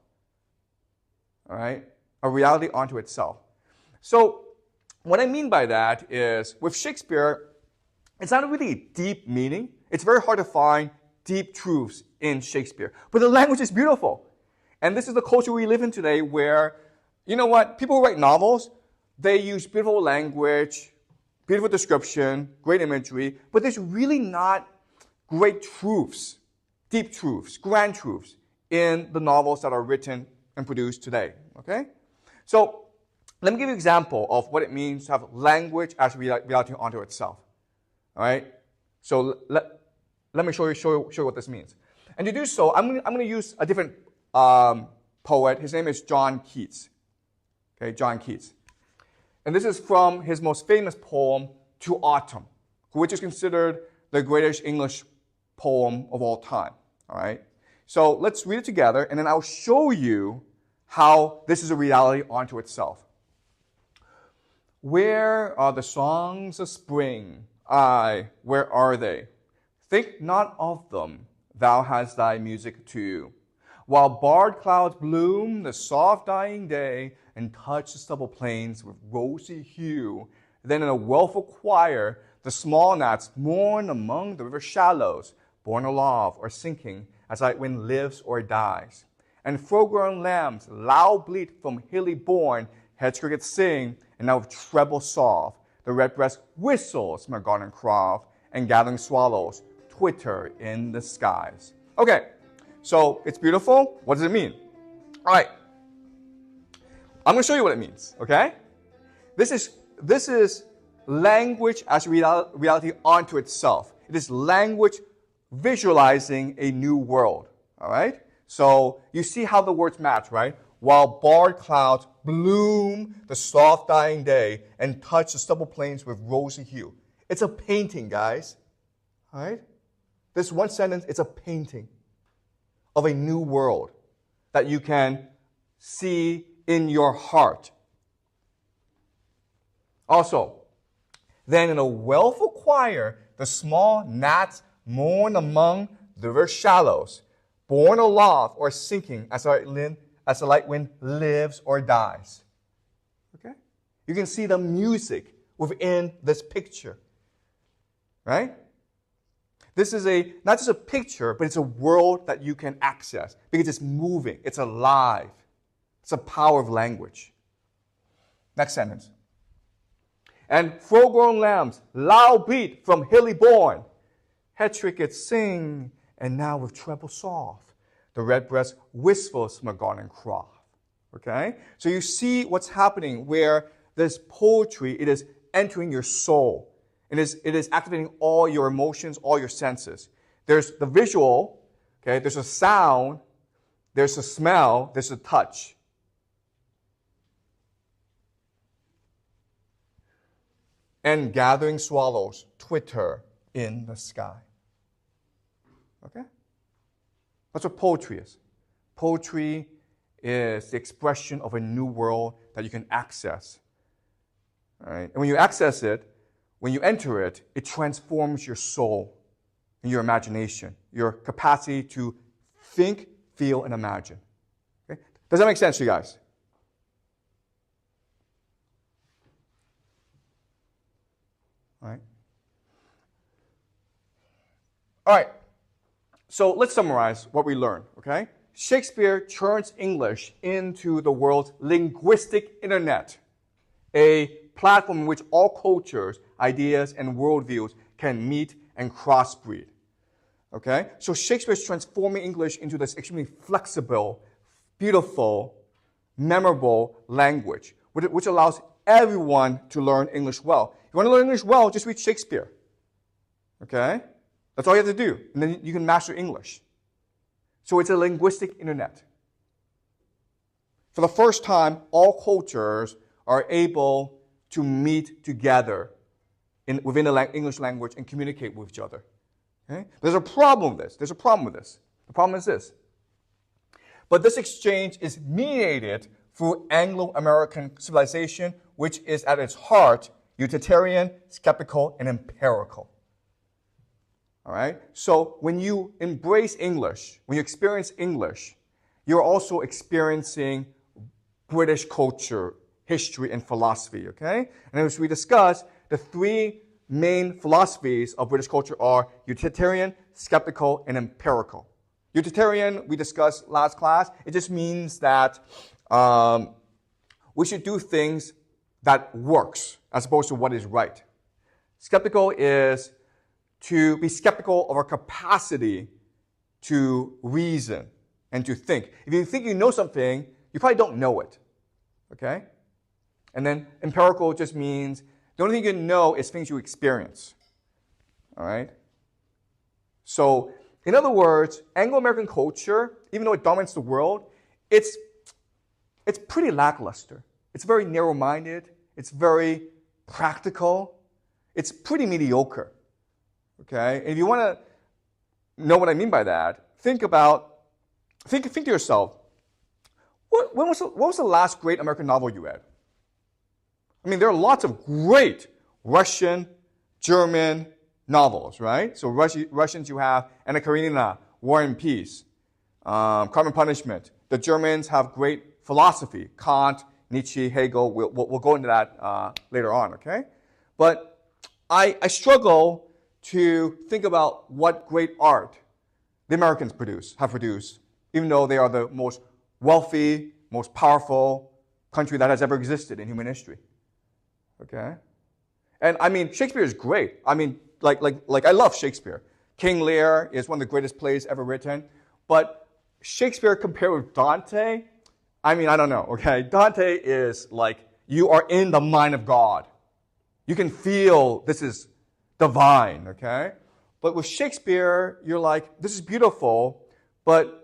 All right? A reality unto itself. So, what I mean by that is, with Shakespeare, it's not really deep meaning. It's very hard to find deep truths in Shakespeare. But the language is beautiful. And this is the culture we live in today where, you know what, people who write novels, they use beautiful language, beautiful description, great imagery, but there's really not great truths, deep truths, grand truths in the novels that are written and produced today, okay? So let me give you an example of what it means to have language as reality unto itself, all right? So let me show you what this means. And to do so, I'm going to use a different poet. His name is John Keats, okay, John Keats. And this is from his most famous poem, To Autumn, which is considered the greatest English poem of all time. All right? So let's read it together, and then I'll show you how this is a reality unto itself. Where are the songs of spring? Aye, where are they? Think not of them, thou hast thy music too. While barred clouds bloom the soft dying day, and touch the stubble plains with rosy hue, then in a wailful choir the small gnats mourn among the river shallows, borne aloft or sinking as light wind lives or dies. And full-grown lambs loud bleat from hilly bourne, hedge crickets sing, and now with treble soft the redbreast whistles from a garden croft, and gathering swallows twitter in the skies. Okay, so it's beautiful. What does it mean? All right. I'm going to show you what it means, okay? This is language as reality unto itself. It is language visualizing a new world, all right? So you see how the words match, right? While barred clouds bloom the soft dying day and touch the stubble plains with rosy hue. It's a painting, guys, all right? This one sentence, it's a painting of a new world that you can see in your heart. Also, then in a wailful choir, the small gnats mourn among the river shallows, borne aloft or sinking as the light wind lives or dies. Okay? You can see the music within this picture. Right? This is not just a picture, but it's a world that you can access because it's moving, it's alive. It's the power of language. Next sentence. And full-grown lambs loud beat from hilly bourne. Hedge crickets sing, and now with treble soft, the redbreast whistles from a garden croft. Okay? So you see what's happening where this poetry, it is entering your soul. It is activating all your emotions, all your senses. There's the visual, okay? There's a sound, there's a smell, there's a touch. And gathering swallows twitter in the sky. Okay? That's what poetry is. Poetry is the expression of a new world that you can access. All right? And when you access it, when you enter it, it transforms your soul and your imagination, your capacity to think, feel, and imagine. Okay? Does that make sense to you guys? All right. All right. So let's summarize what we learned, okay? Shakespeare turns English into the world's linguistic internet, a platform in which all cultures, ideas, and worldviews can meet and crossbreed. Okay? So Shakespeare is transforming English into this extremely flexible, beautiful, memorable language, which allows everyone to learn English well. If you want to learn English well, just read Shakespeare. Okay? That's all you have to do. And then you can master English. So it's a linguistic internet. For the first time, all cultures are able to meet together within the English language and communicate with each other. Okay? There's a problem with this. The problem is this. But this exchange is mediated through Anglo-American civilization, which is at its heart utilitarian, skeptical, and empirical. All right? So when you embrace English, when you experience English, you're also experiencing British culture, history, and philosophy, okay? And as we discussed, the three main philosophies of British culture are utilitarian, skeptical, and empirical. Utilitarian, we discussed last class. It just means that we should do things that works as opposed to what is right. Skeptical is to be skeptical of our capacity to reason and to think. If you think you know something, you probably don't know it. Okay? And then empirical just means the only thing you know is things you experience. All right? So, in other words, Anglo-American culture, even though it dominates the world, it's pretty lackluster. It's very narrow-minded. It's very practical. It's pretty mediocre. Okay? And if you want to know what I mean by that, think to yourself, what was the last great American novel you read? I mean, there are lots of great Russian, German novels, right? So Russians, you have Anna Karenina, War and Peace, Crime and Punishment. The Germans have great philosophy, Kant, Nietzsche, Hegel. We'll go into that later on, okay? But I struggle to think about what great art the Americans have produced, even though they are the most wealthy, most powerful country that has ever existed in human history. Okay? And I mean, Shakespeare is great. I mean, like I love Shakespeare. King Lear is one of the greatest plays ever written. But Shakespeare compared with Dante, I mean, I don't know, okay? Dante is like, you are in the mind of God. You can feel this is divine, okay? But with Shakespeare, you're like, this is beautiful, but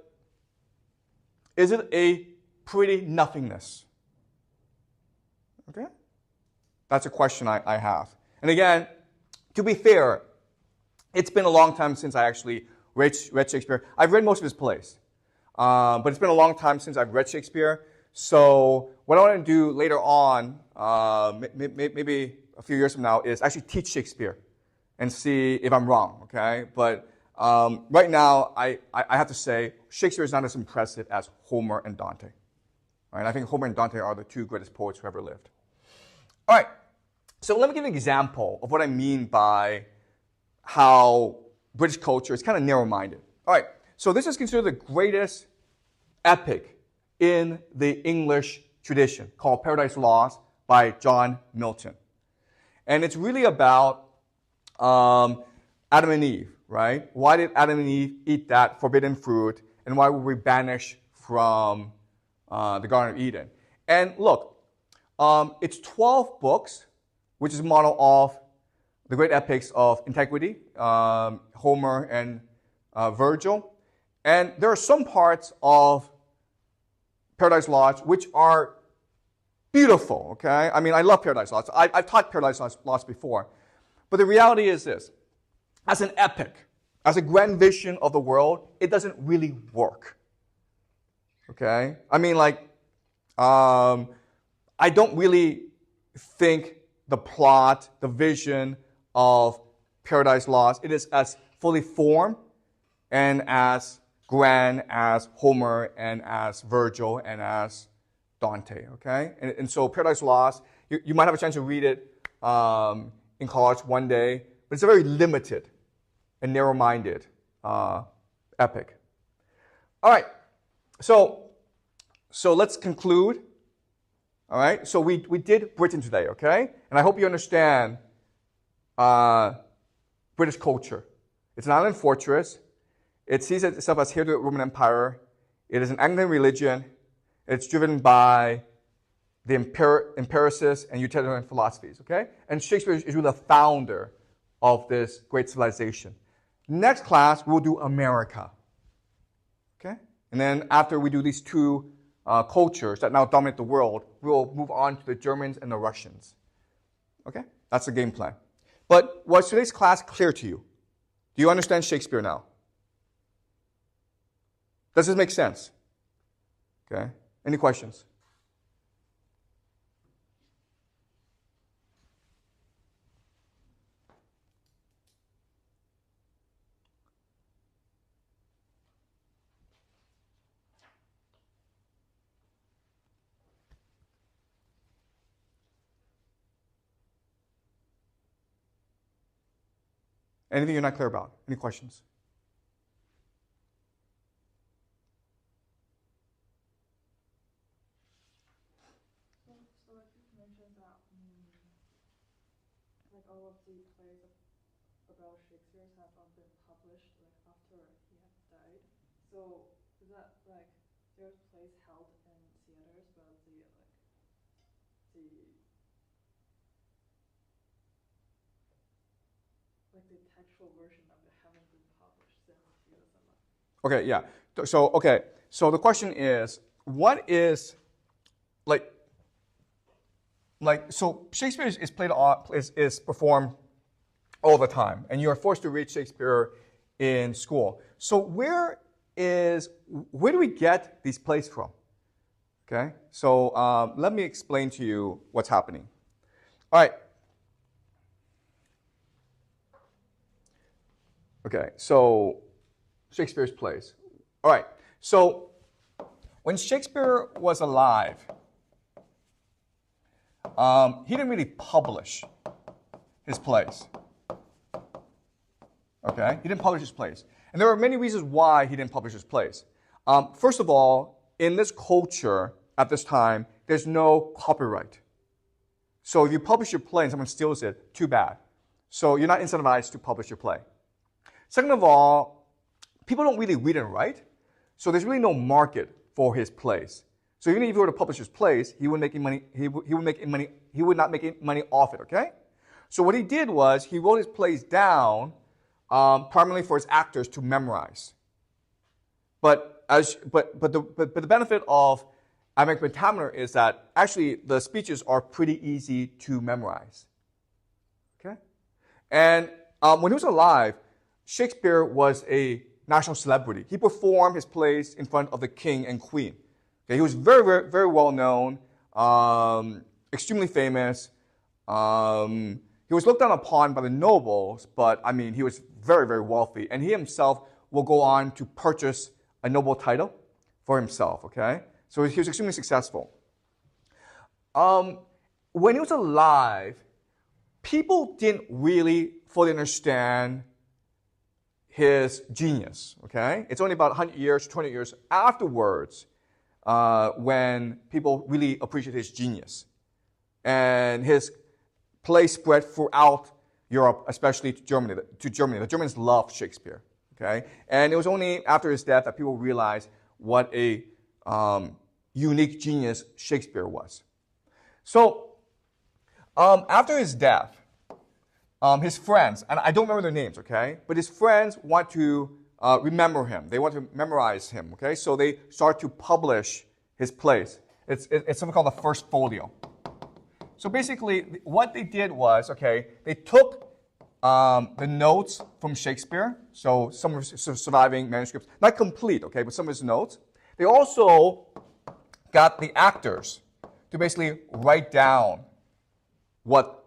is it a pretty nothingness? Okay? That's a question I have. And again, to be fair, it's been a long time since I actually read Shakespeare. I've read most of his plays, but it's been a long time since I've read Shakespeare. So what I want to do later on, maybe a few years from now, is actually teach Shakespeare and see if I'm wrong, okay? But right now, I have to say, Shakespeare is not as impressive as Homer and Dante. Right? I think Homer and Dante are the two greatest poets who ever lived. All right, so let me give you an example of what I mean by how British culture is kind of narrow-minded. All right, so this is considered the greatest epic in the English tradition, called Paradise Lost by John Milton. And it's really about Adam and Eve, right? Why did Adam and Eve eat that forbidden fruit, and why were we banished from the Garden of Eden? And look, it's 12 books, which is a model of the great epics of antiquity, Homer and Virgil. And there are some parts of Paradise Lost which are beautiful, okay? I mean, I love Paradise Lost. I've taught Paradise Lost before. But the reality is this. As an epic, as a grand vision of the world, it doesn't really work. Okay? I mean, like, I don't really think the plot, the vision of Paradise Lost, it is as fully formed and as grand as Homer and as Virgil and as Dante, okay? And so Paradise Lost, you might have a chance to read it in college one day, but it's a very limited and narrow-minded epic. All right, so let's conclude. All right, so we did Britain today, okay? And I hope you understand British culture. It's an island fortress. It sees itself as heir to the Roman Empire. It is an Anglican religion. It's driven by the empiricist and utilitarian philosophies, okay? And Shakespeare is really the founder of this great civilization. Next class, we'll do America, okay? And then after we do these two cultures that now dominate the world, we'll move on to the Germans and the Russians, okay? That's the game plan. But was today's class clear to you? Do you understand Shakespeare now? Does this make sense? Okay. Any questions? Anything you're not clear about? Any questions? So I think you mentioned that like all of the plays about Shakespeare have been published like after he had died. So is that like there's plays held in theaters, but the textual version of it haven't been published since he was alive. Okay, yeah. So the question is, what is so Shakespeare is played is performed all the time, and you are forced to read Shakespeare in school. So where do we get these plays from? Okay, so let me explain to you what's happening. All right. Okay, so Shakespeare's plays. All right, so when Shakespeare was alive, he didn't really publish his plays. Okay, he didn't publish his plays. And there are many reasons why he didn't publish his plays. First of all, in this culture at this time, there's no copyright. So if you publish your play and someone steals it, too bad. So you're not incentivized to publish your play. Second of all, people don't really read and write, so there's really no market for his plays. So even if he were to publish his plays, he wouldn't make money. He would not make any money off it. Okay. So what he did was he wrote his plays down primarily for his actors to memorize. But the benefit of iambic pentameter is that actually the speeches are pretty easy to memorize. Okay. And when he was alive, Shakespeare was a national celebrity. He performed his plays in front of the king and queen. Okay, he was very, very, very well known, extremely famous. He was looked down upon by the nobles, but I mean, he was very, very wealthy. And he himself will go on to purchase a noble title for himself, okay? So he was extremely successful. When he was alive, people didn't really fully understand his genius, okay? It's only about 100 years, 20 years afterwards when people really appreciate his genius. And his play spread throughout Europe, especially to Germany. The Germans loved Shakespeare, okay? And it was only after his death that people realized what a unique genius Shakespeare was. So after his death, his friends, and I don't remember their names, okay? But his friends want to remember him. They want to memorize him, okay? So they start to publish his plays. It's something called the first folio. So basically, what they did was, okay, they took the notes from Shakespeare, so some of his surviving manuscripts, not complete, okay, but some of his notes. They also got the actors to basically write down what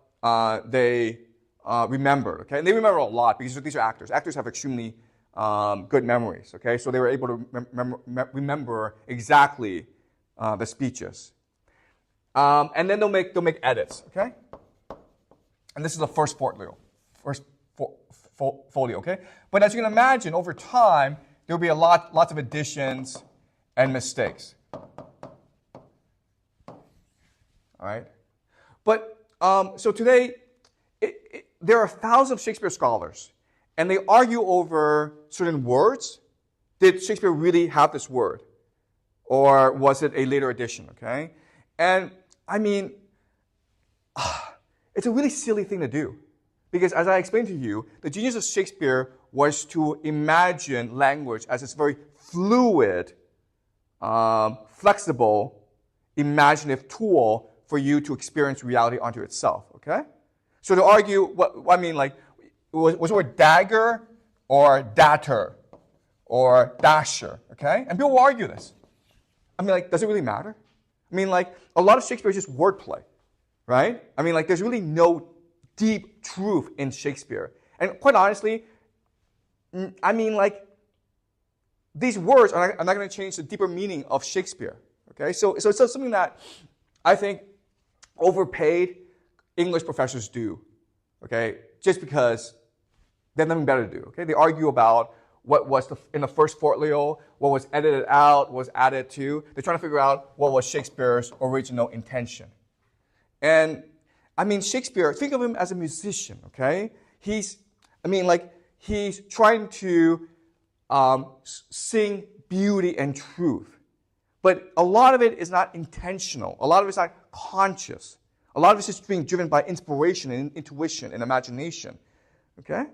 they remembered, okay? And they remember a lot because these are actors. Actors have extremely good memories, okay? So they were able to remember exactly the speeches. And then they'll make edits, okay? And this is the first folio, okay? But as you can imagine, over time, there'll be lots of additions and mistakes. All right? But, so today, there are thousands of Shakespeare scholars, and they argue over certain words. Did Shakespeare really have this word? or was it a later edition, okay? And I mean, it's a really silly thing to do. Because as I explained to you, the genius of Shakespeare was to imagine language as this very fluid, flexible, imaginative tool for you to experience reality onto itself, okay? So to argue, I mean, like, was the word dagger or datter or dasher, okay? And people will argue this. I mean, like, does it really matter? I mean, like, a lot of Shakespeare is just wordplay, right? I mean, like, there's really no deep truth in Shakespeare. And quite honestly, I mean, like, these words are not going to change the deeper meaning of Shakespeare, okay? So it's something that I think overpaid English professors do, okay? Just because they have nothing better to do, okay? They argue about what was in the first folio, what was edited out, what was added to. They're trying to figure out what was Shakespeare's original intention. And I mean, Shakespeare, think of him as a musician, okay? He's trying to sing beauty and truth. But a lot of it is not intentional. A lot of it's not conscious. A lot of it's just being driven by inspiration and intuition and imagination, okay?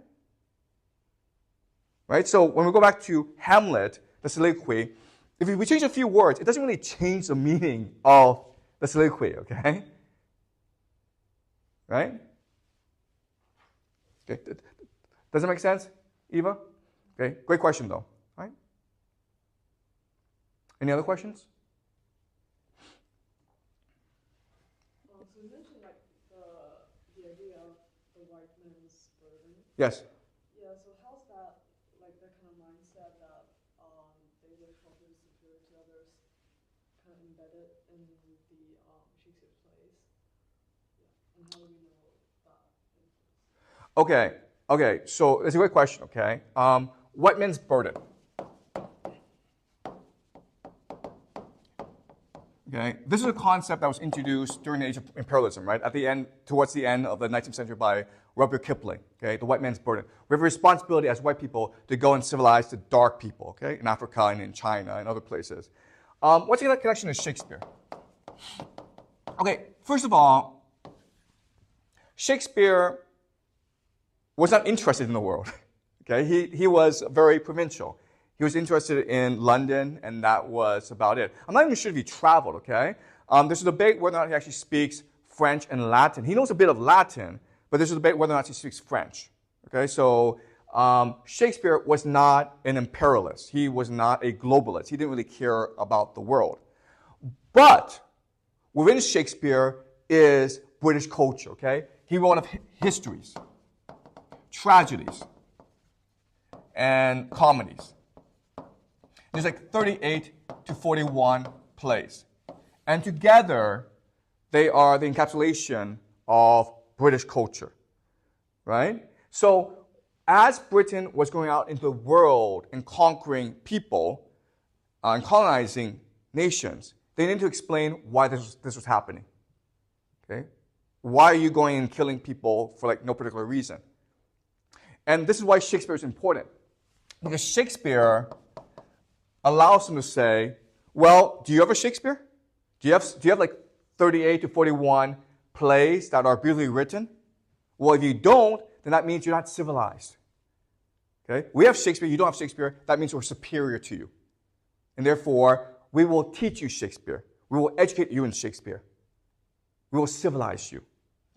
Right? So when we go back to Hamlet, the soliloquy, if we change a few words, it doesn't really change the meaning of the soliloquy, okay? Right? Okay. Does that make sense, Eva? Okay. Great question, though. Right? Any other questions? So you mentioned like the idea of the white man's burden. Yes. Yeah. So how's that like that kind of mindset that the English culture is superior to others, kind of embedded in the Shakespeare plays? Yeah. And how do we know that influence? Okay. So it's a great question. Okay. White man's burden. Okay. This is a concept that was introduced during the age of imperialism, right? Towards the end of the 19th century by Rudyard Kipling. Okay. The white man's burden. We have a responsibility as white people to go and civilize the dark people. Okay. In Africa and in China and other places. What's the connection to Shakespeare? Okay. First of all, Shakespeare was not interested in the world. Okay, he was very provincial. He was interested in London, and that was about it. I'm not even sure if he traveled, okay? There's a debate whether or not he actually speaks French and Latin. He knows a bit of Latin, but there's a debate whether or not he speaks French. Okay, so Shakespeare was not an imperialist. He was not a globalist. He didn't really care about the world. But within Shakespeare is British culture, okay? He wrote of histories, tragedies, and comedies. There's like 38 to 41 plays. And together, they are the encapsulation of British culture, right? So as Britain was going out into the world and conquering people and colonizing nations, they needed to explain why this was happening, okay? Why are you going and killing people for like no particular reason? And this is why Shakespeare is important. Because Shakespeare allows them to say, well, do you have a Shakespeare? Do you have like 38 to 41 plays that are beautifully written? Well, if you don't, then that means you're not civilized. Okay? We have Shakespeare, you don't have Shakespeare, that means we're superior to you. And therefore, we will teach you Shakespeare. We will educate you in Shakespeare. We will civilize you.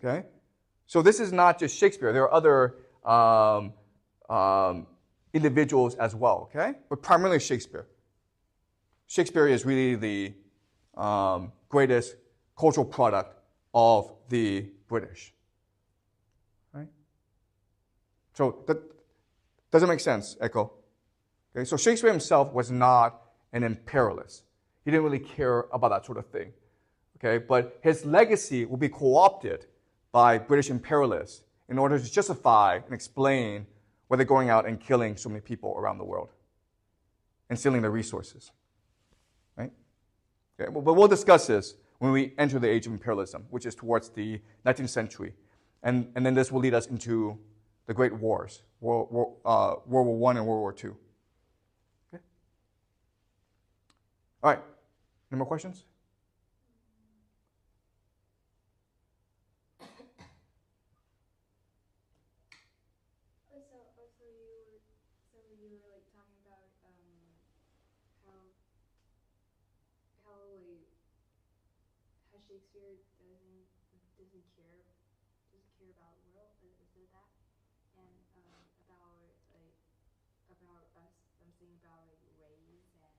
Okay? So this is not just Shakespeare. There are other individuals as well, okay? But primarily Shakespeare. Shakespeare is really the greatest cultural product of the British, right? So does it make sense, Echo? Okay, so Shakespeare himself was not an imperialist. He didn't really care about that sort of thing, okay? But his legacy will be co-opted by British imperialists in order to justify and explain why they're going out and killing so many people around the world and stealing their resources, right? Okay, but we'll discuss this when we enter the age of imperialism, which is towards the 19th century. And then this will lead us into the great wars, World War I and World War II. Okay? All right, Any more questions? So you were like talking about how like how Shakespeare doesn't care about the world, is it that? And about like about us something about like race and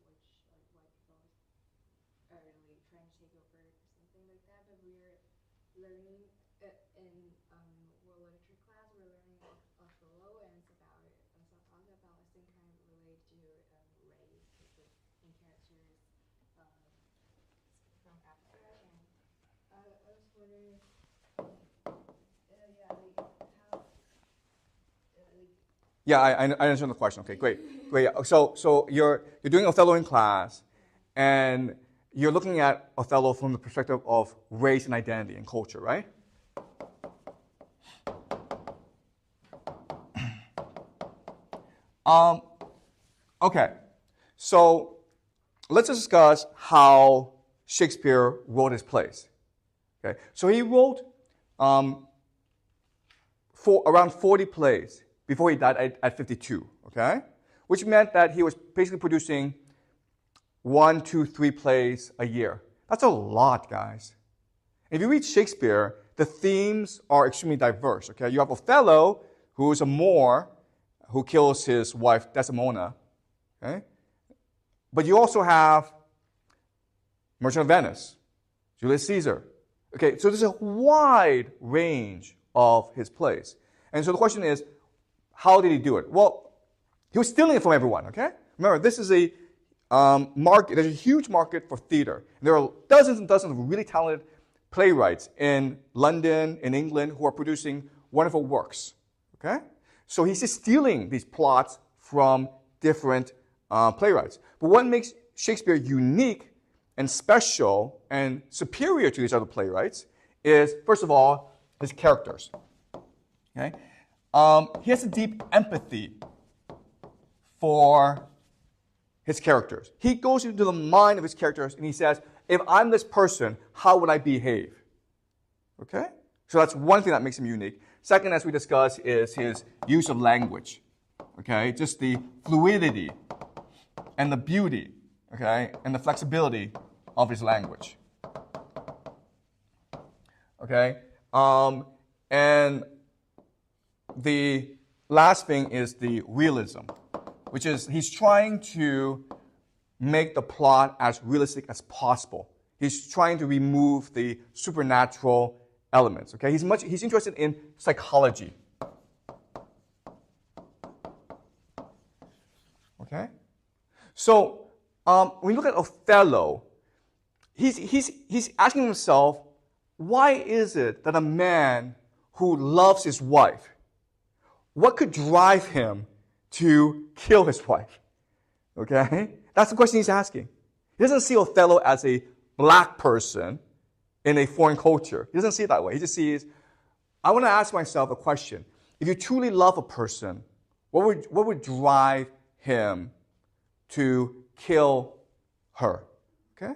which like white people are like trying to take over or something like that. But we're learning in world literature class, we're learning Othello, and it's about also about the same kind of related to race, with main characters from Africa. And I was wondering, yeah, like how, like. Yeah, I understand the question. Okay, great. So you're doing Othello in class, and you're looking at Othello from the perspective of race and identity and culture, right? Okay, so let's discuss how Shakespeare wrote his plays. Okay, so he wrote around 40 plays before he died at 52. Okay, which meant that he was basically producing 1, 2, 3 plays a year. That's a lot, guys. If you read Shakespeare, the themes are extremely diverse. Okay, you have Othello, who is a Moor who kills his wife Desdemona. Okay, but you also have Merchant of Venice, Julius Caesar. Okay, so there's a wide range of his plays. And so the question is, how did he do it? Well, he was stealing it from everyone, okay? Remember, this is a market. There's a huge market for theater. There are dozens and dozens of really talented playwrights in London, in England, who are producing wonderful works, okay? So he's just stealing these plots from different playwrights. But what makes Shakespeare unique and special and superior to these other playwrights is, first of all, his characters. Okay? He has a deep empathy for his characters. He goes into the mind of his characters and he says, if I'm this person, how would I behave? Okay? So that's one thing that makes him unique. Second, as we discussed, is his use of language. Okay? Just the fluidity and the beauty, okay, and the flexibility of his language. Okay? And the last thing is the realism, which is he's trying to make the plot as realistic as possible. He's trying to remove the supernatural elements. Okay? He's interested in psychology. Okay? So when you look at Othello, he's asking himself, why is it that a man who loves his wife, what could drive him to kill his wife? Okay? That's the question he's asking. He doesn't see Othello as a black person in a foreign culture. He doesn't see it that way. He just sees, I want to ask myself a question. If you truly love a person, what would drive him to kill her? Okay?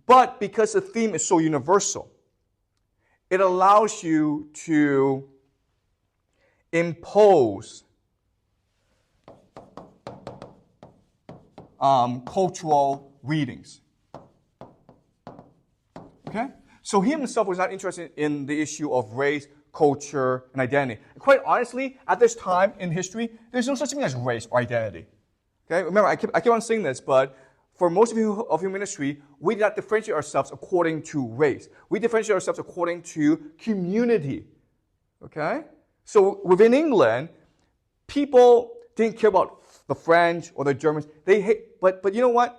But because the theme is so universal, it allows you to impose cultural readings. Okay? So he himself was not interested in the issue of race, culture, and identity. And quite honestly, at this time in history, there's no such thing as race or identity. Okay? Remember, I keep on saying this, but for most of human history, we did not differentiate ourselves according to race. We differentiate ourselves according to community. Okay? So within England, people didn't care about the French or the Germans. But you know what?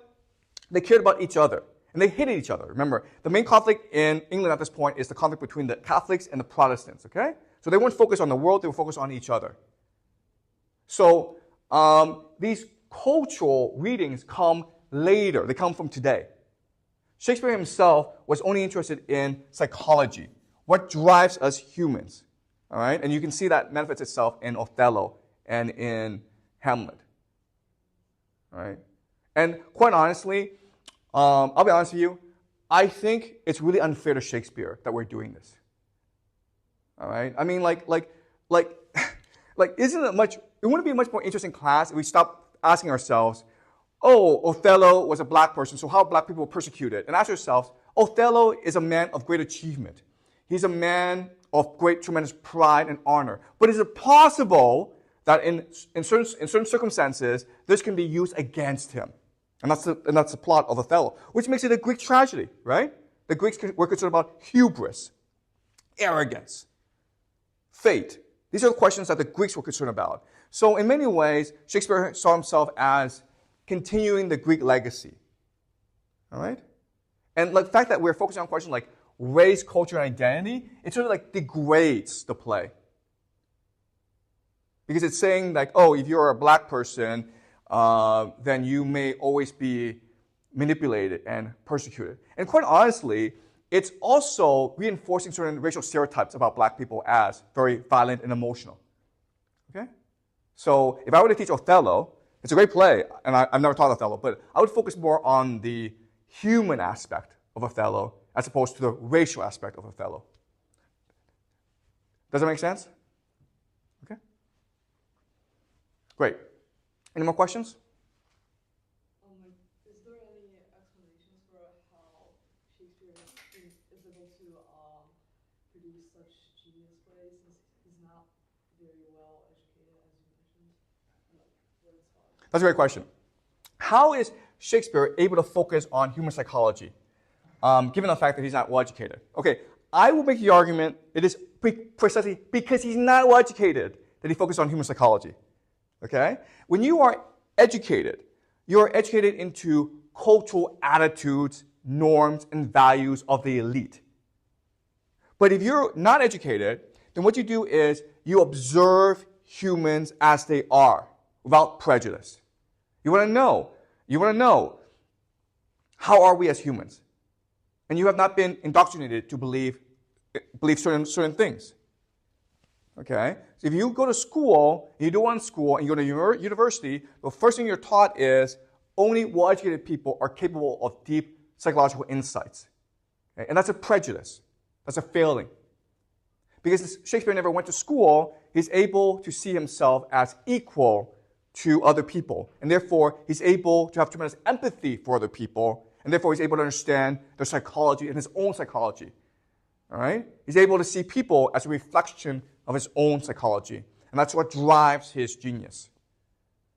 They cared about each other. And they hated each other. Remember, the main conflict in England at this point is the conflict between the Catholics and the Protestants. Okay? So they weren't focused on the world, they were focused on each other. So these cultural readings come later. They come from today. Shakespeare himself was only interested in psychology. What drives us humans? All right? And you can see that manifests itself in Othello and in Hamlet. All right? And quite honestly, I'll be honest with you, I think it's really unfair to Shakespeare that we're doing this. All right? I mean, isn't it much, it wouldn't be a much more interesting class if we stopped asking ourselves, oh, Othello was a black person, so how black people were persecuted? And ask ourselves, Othello is a man of great achievement. He's a man of great, tremendous pride and honor. But is it possible that in certain circumstances, this can be used against him? And that's the plot of Othello, which makes it a Greek tragedy, right? The Greeks were concerned about hubris, arrogance, fate. These are the questions that the Greeks were concerned about. So in many ways, Shakespeare saw himself as continuing the Greek legacy. All right? And the fact that we're focusing on questions like race, culture, and identity, it sort of like degrades the play. Because it's saying like, oh, if you're a black person, then you may always be manipulated and persecuted. And quite honestly, it's also reinforcing certain racial stereotypes about black people as very violent and emotional. Okay? So if I were to teach Othello, it's a great play, and I've never taught Othello, but I would focus more on the human aspect of Othello as opposed to the racial aspect of Othello. Does that make sense? Okay? Great. Any more questions? Is there any explanations for how Shakespeare is able to produce such genius plays since he's not very well educated, as you mentioned? That's a great question. How is Shakespeare able to focus on human psychology, given the fact that he's not well educated? Okay, I will make the argument it is precisely because he's not well educated that he focused on human psychology. Okay? When you are educated into cultural attitudes, norms, and values of the elite. But if you're not educated, then what you do is you observe humans as they are, without prejudice. You want to know, how are we as humans? And you have not been indoctrinated to believe certain things. Okay? So if you go to school, you do one school, and you go to university, the first thing you're taught is only well-educated people are capable of deep psychological insights. Okay? And that's a prejudice. That's a failing. Because Shakespeare never went to school, he's able to see himself as equal to other people. And therefore, he's able to have tremendous empathy for other people. And therefore, he's able to understand their psychology and his own psychology. All right? He's able to see people as a reflection of his own psychology. And that's what drives his genius.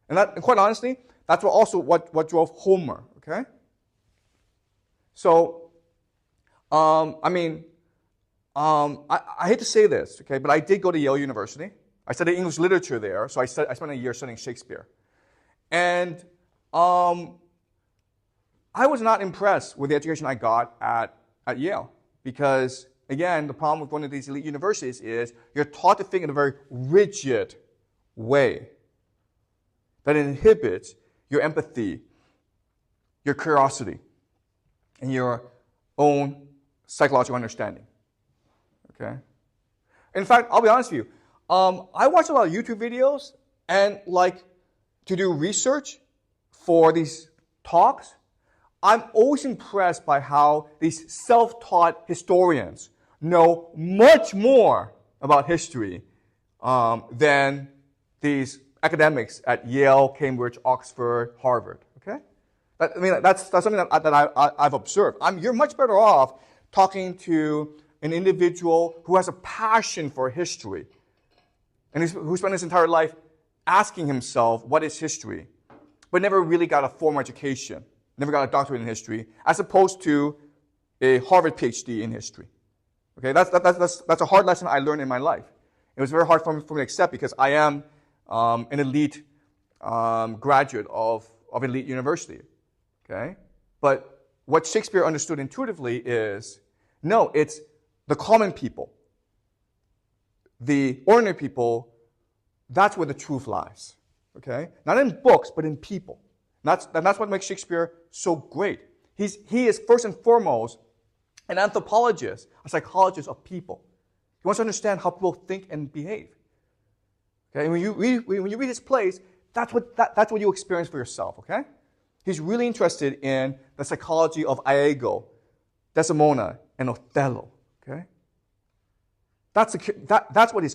And quite honestly, that's what drove Homer, okay? So, I hate to say this, okay, but I did go to Yale University. I studied English literature there, so I spent a year studying Shakespeare. And I was not impressed with the education I got at Yale because, again, the problem with one of these elite universities is you're taught to think in a very rigid way that inhibits your empathy, your curiosity, and your own psychological understanding. Okay? In fact, I'll be honest with you. I watch a lot of YouTube videos, and to do research for these talks, I'm always impressed by how these self-taught historians know much more about history than these academics at Yale, Cambridge, Oxford, Harvard. Okay, that's something that I've observed. You're much better off talking to an individual who has a passion for history and who spent his entire life asking himself, what is history? But never really got a formal education, never got a doctorate in history, as opposed to a Harvard PhD in history. Okay, that's a hard lesson I learned in my life. It was very hard for me to accept because I am an elite graduate of elite university. Okay, but what Shakespeare understood intuitively is, no, it's the common people, the ordinary people. That's where the truth lies. Okay, not in books, but in people. And that's what makes Shakespeare so great. He is first and foremost an anthropologist, a psychologist of people. He wants to understand how people think and behave. Okay, and when you read his plays, that's what you experience for yourself. Okay, He's really interested in the psychology of Iago, Desdemona, and Othello. Okay, that's what he's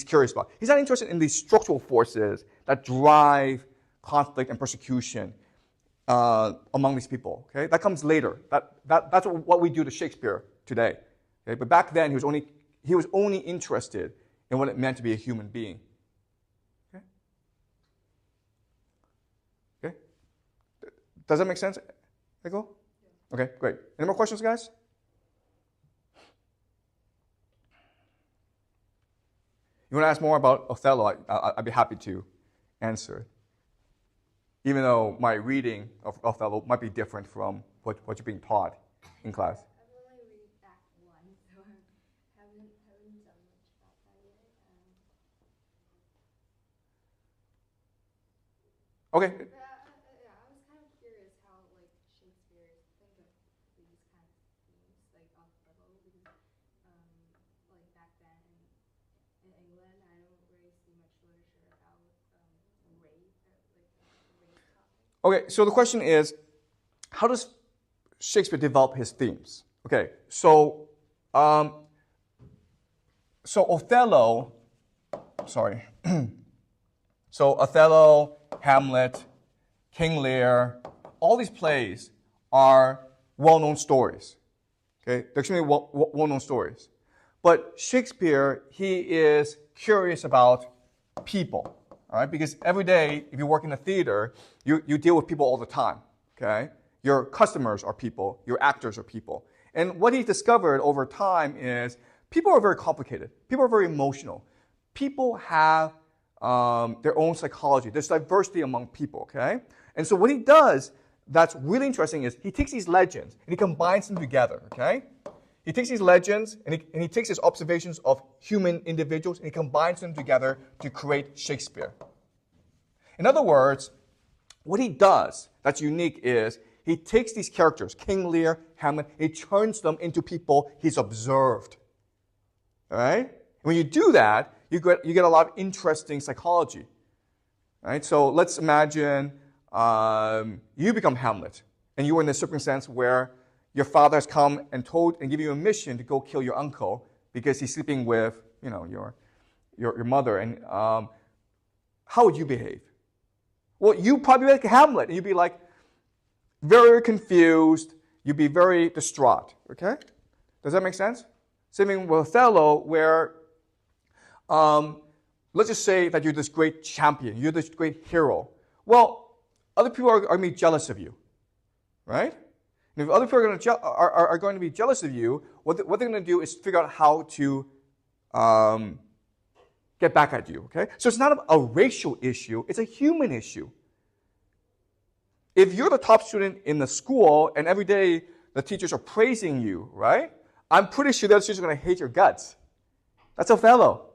curious about. He's not interested in these structural forces that drive conflict and persecution among these people. Okay, that comes later. That's what we do to Shakespeare today. Okay, but back then he was only interested in what it meant to be a human being. Okay, okay, does that make sense, Ego? Okay, great. Any more questions, guys? You want to ask more about Othello? I'd be happy to answer. Even though my reading of Othello might be different from what you're being taught in class. I've only read Act 1, so I haven't done much about that yet. Okay. But I was kind of curious how like Shakespeare think of these kind of themes, like Othello, because like back then in England, I don't really see much literature about race, like race topics. Okay, so the question is, how does Shakespeare develop his themes? Okay, so Othello, so Othello, Hamlet, King Lear, all these plays are well-known stories. Okay, they're extremely well-known stories. But Shakespeare, he is curious about people. All right, because every day, if you work in a theater, you deal with people all the time, okay? Your customers are people, your actors are people. And what he discovered over time is people are very complicated. People are very emotional. People have their own psychology. There's diversity among people, okay? And so what he does that's really interesting is he takes these legends and he combines them together, okay? He takes these legends and he takes his observations of human individuals and he combines them together to create Shakespeare. In other words, what he does that's unique is he takes these characters, King Lear, Hamlet, he turns them into people he's observed. All right? When you do that, you get a lot of interesting psychology. All right? So let's imagine you become Hamlet and you are in a circumstance where your father has come and give you a mission to go kill your uncle because he's sleeping with, your mother. And how would you behave? Well, you probably be like Hamlet, and you'd be like very confused. You'd be very distraught. Okay, does that make sense? Same thing with Othello, where let's just say that you're this great champion, you're this great hero. Well, other people are going to be jealous of you, right? And if other people are going to be jealous of you, what they're going to do is figure out how to get back at you, okay? So it's not a racial issue, it's a human issue. If you're the top student in the school and every day the teachers are praising you, right? I'm pretty sure the other teachers are going to hate your guts. That's Othello,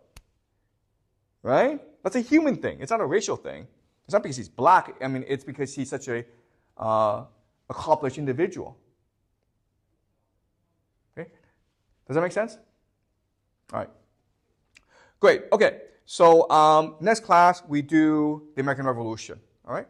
right? That's a human thing. It's not a racial thing. It's not because he's black. I mean, it's because he's such a accomplished individual. Okay? Does that make sense? All right. Great. Okay. So next class, we do the American Revolution. All right?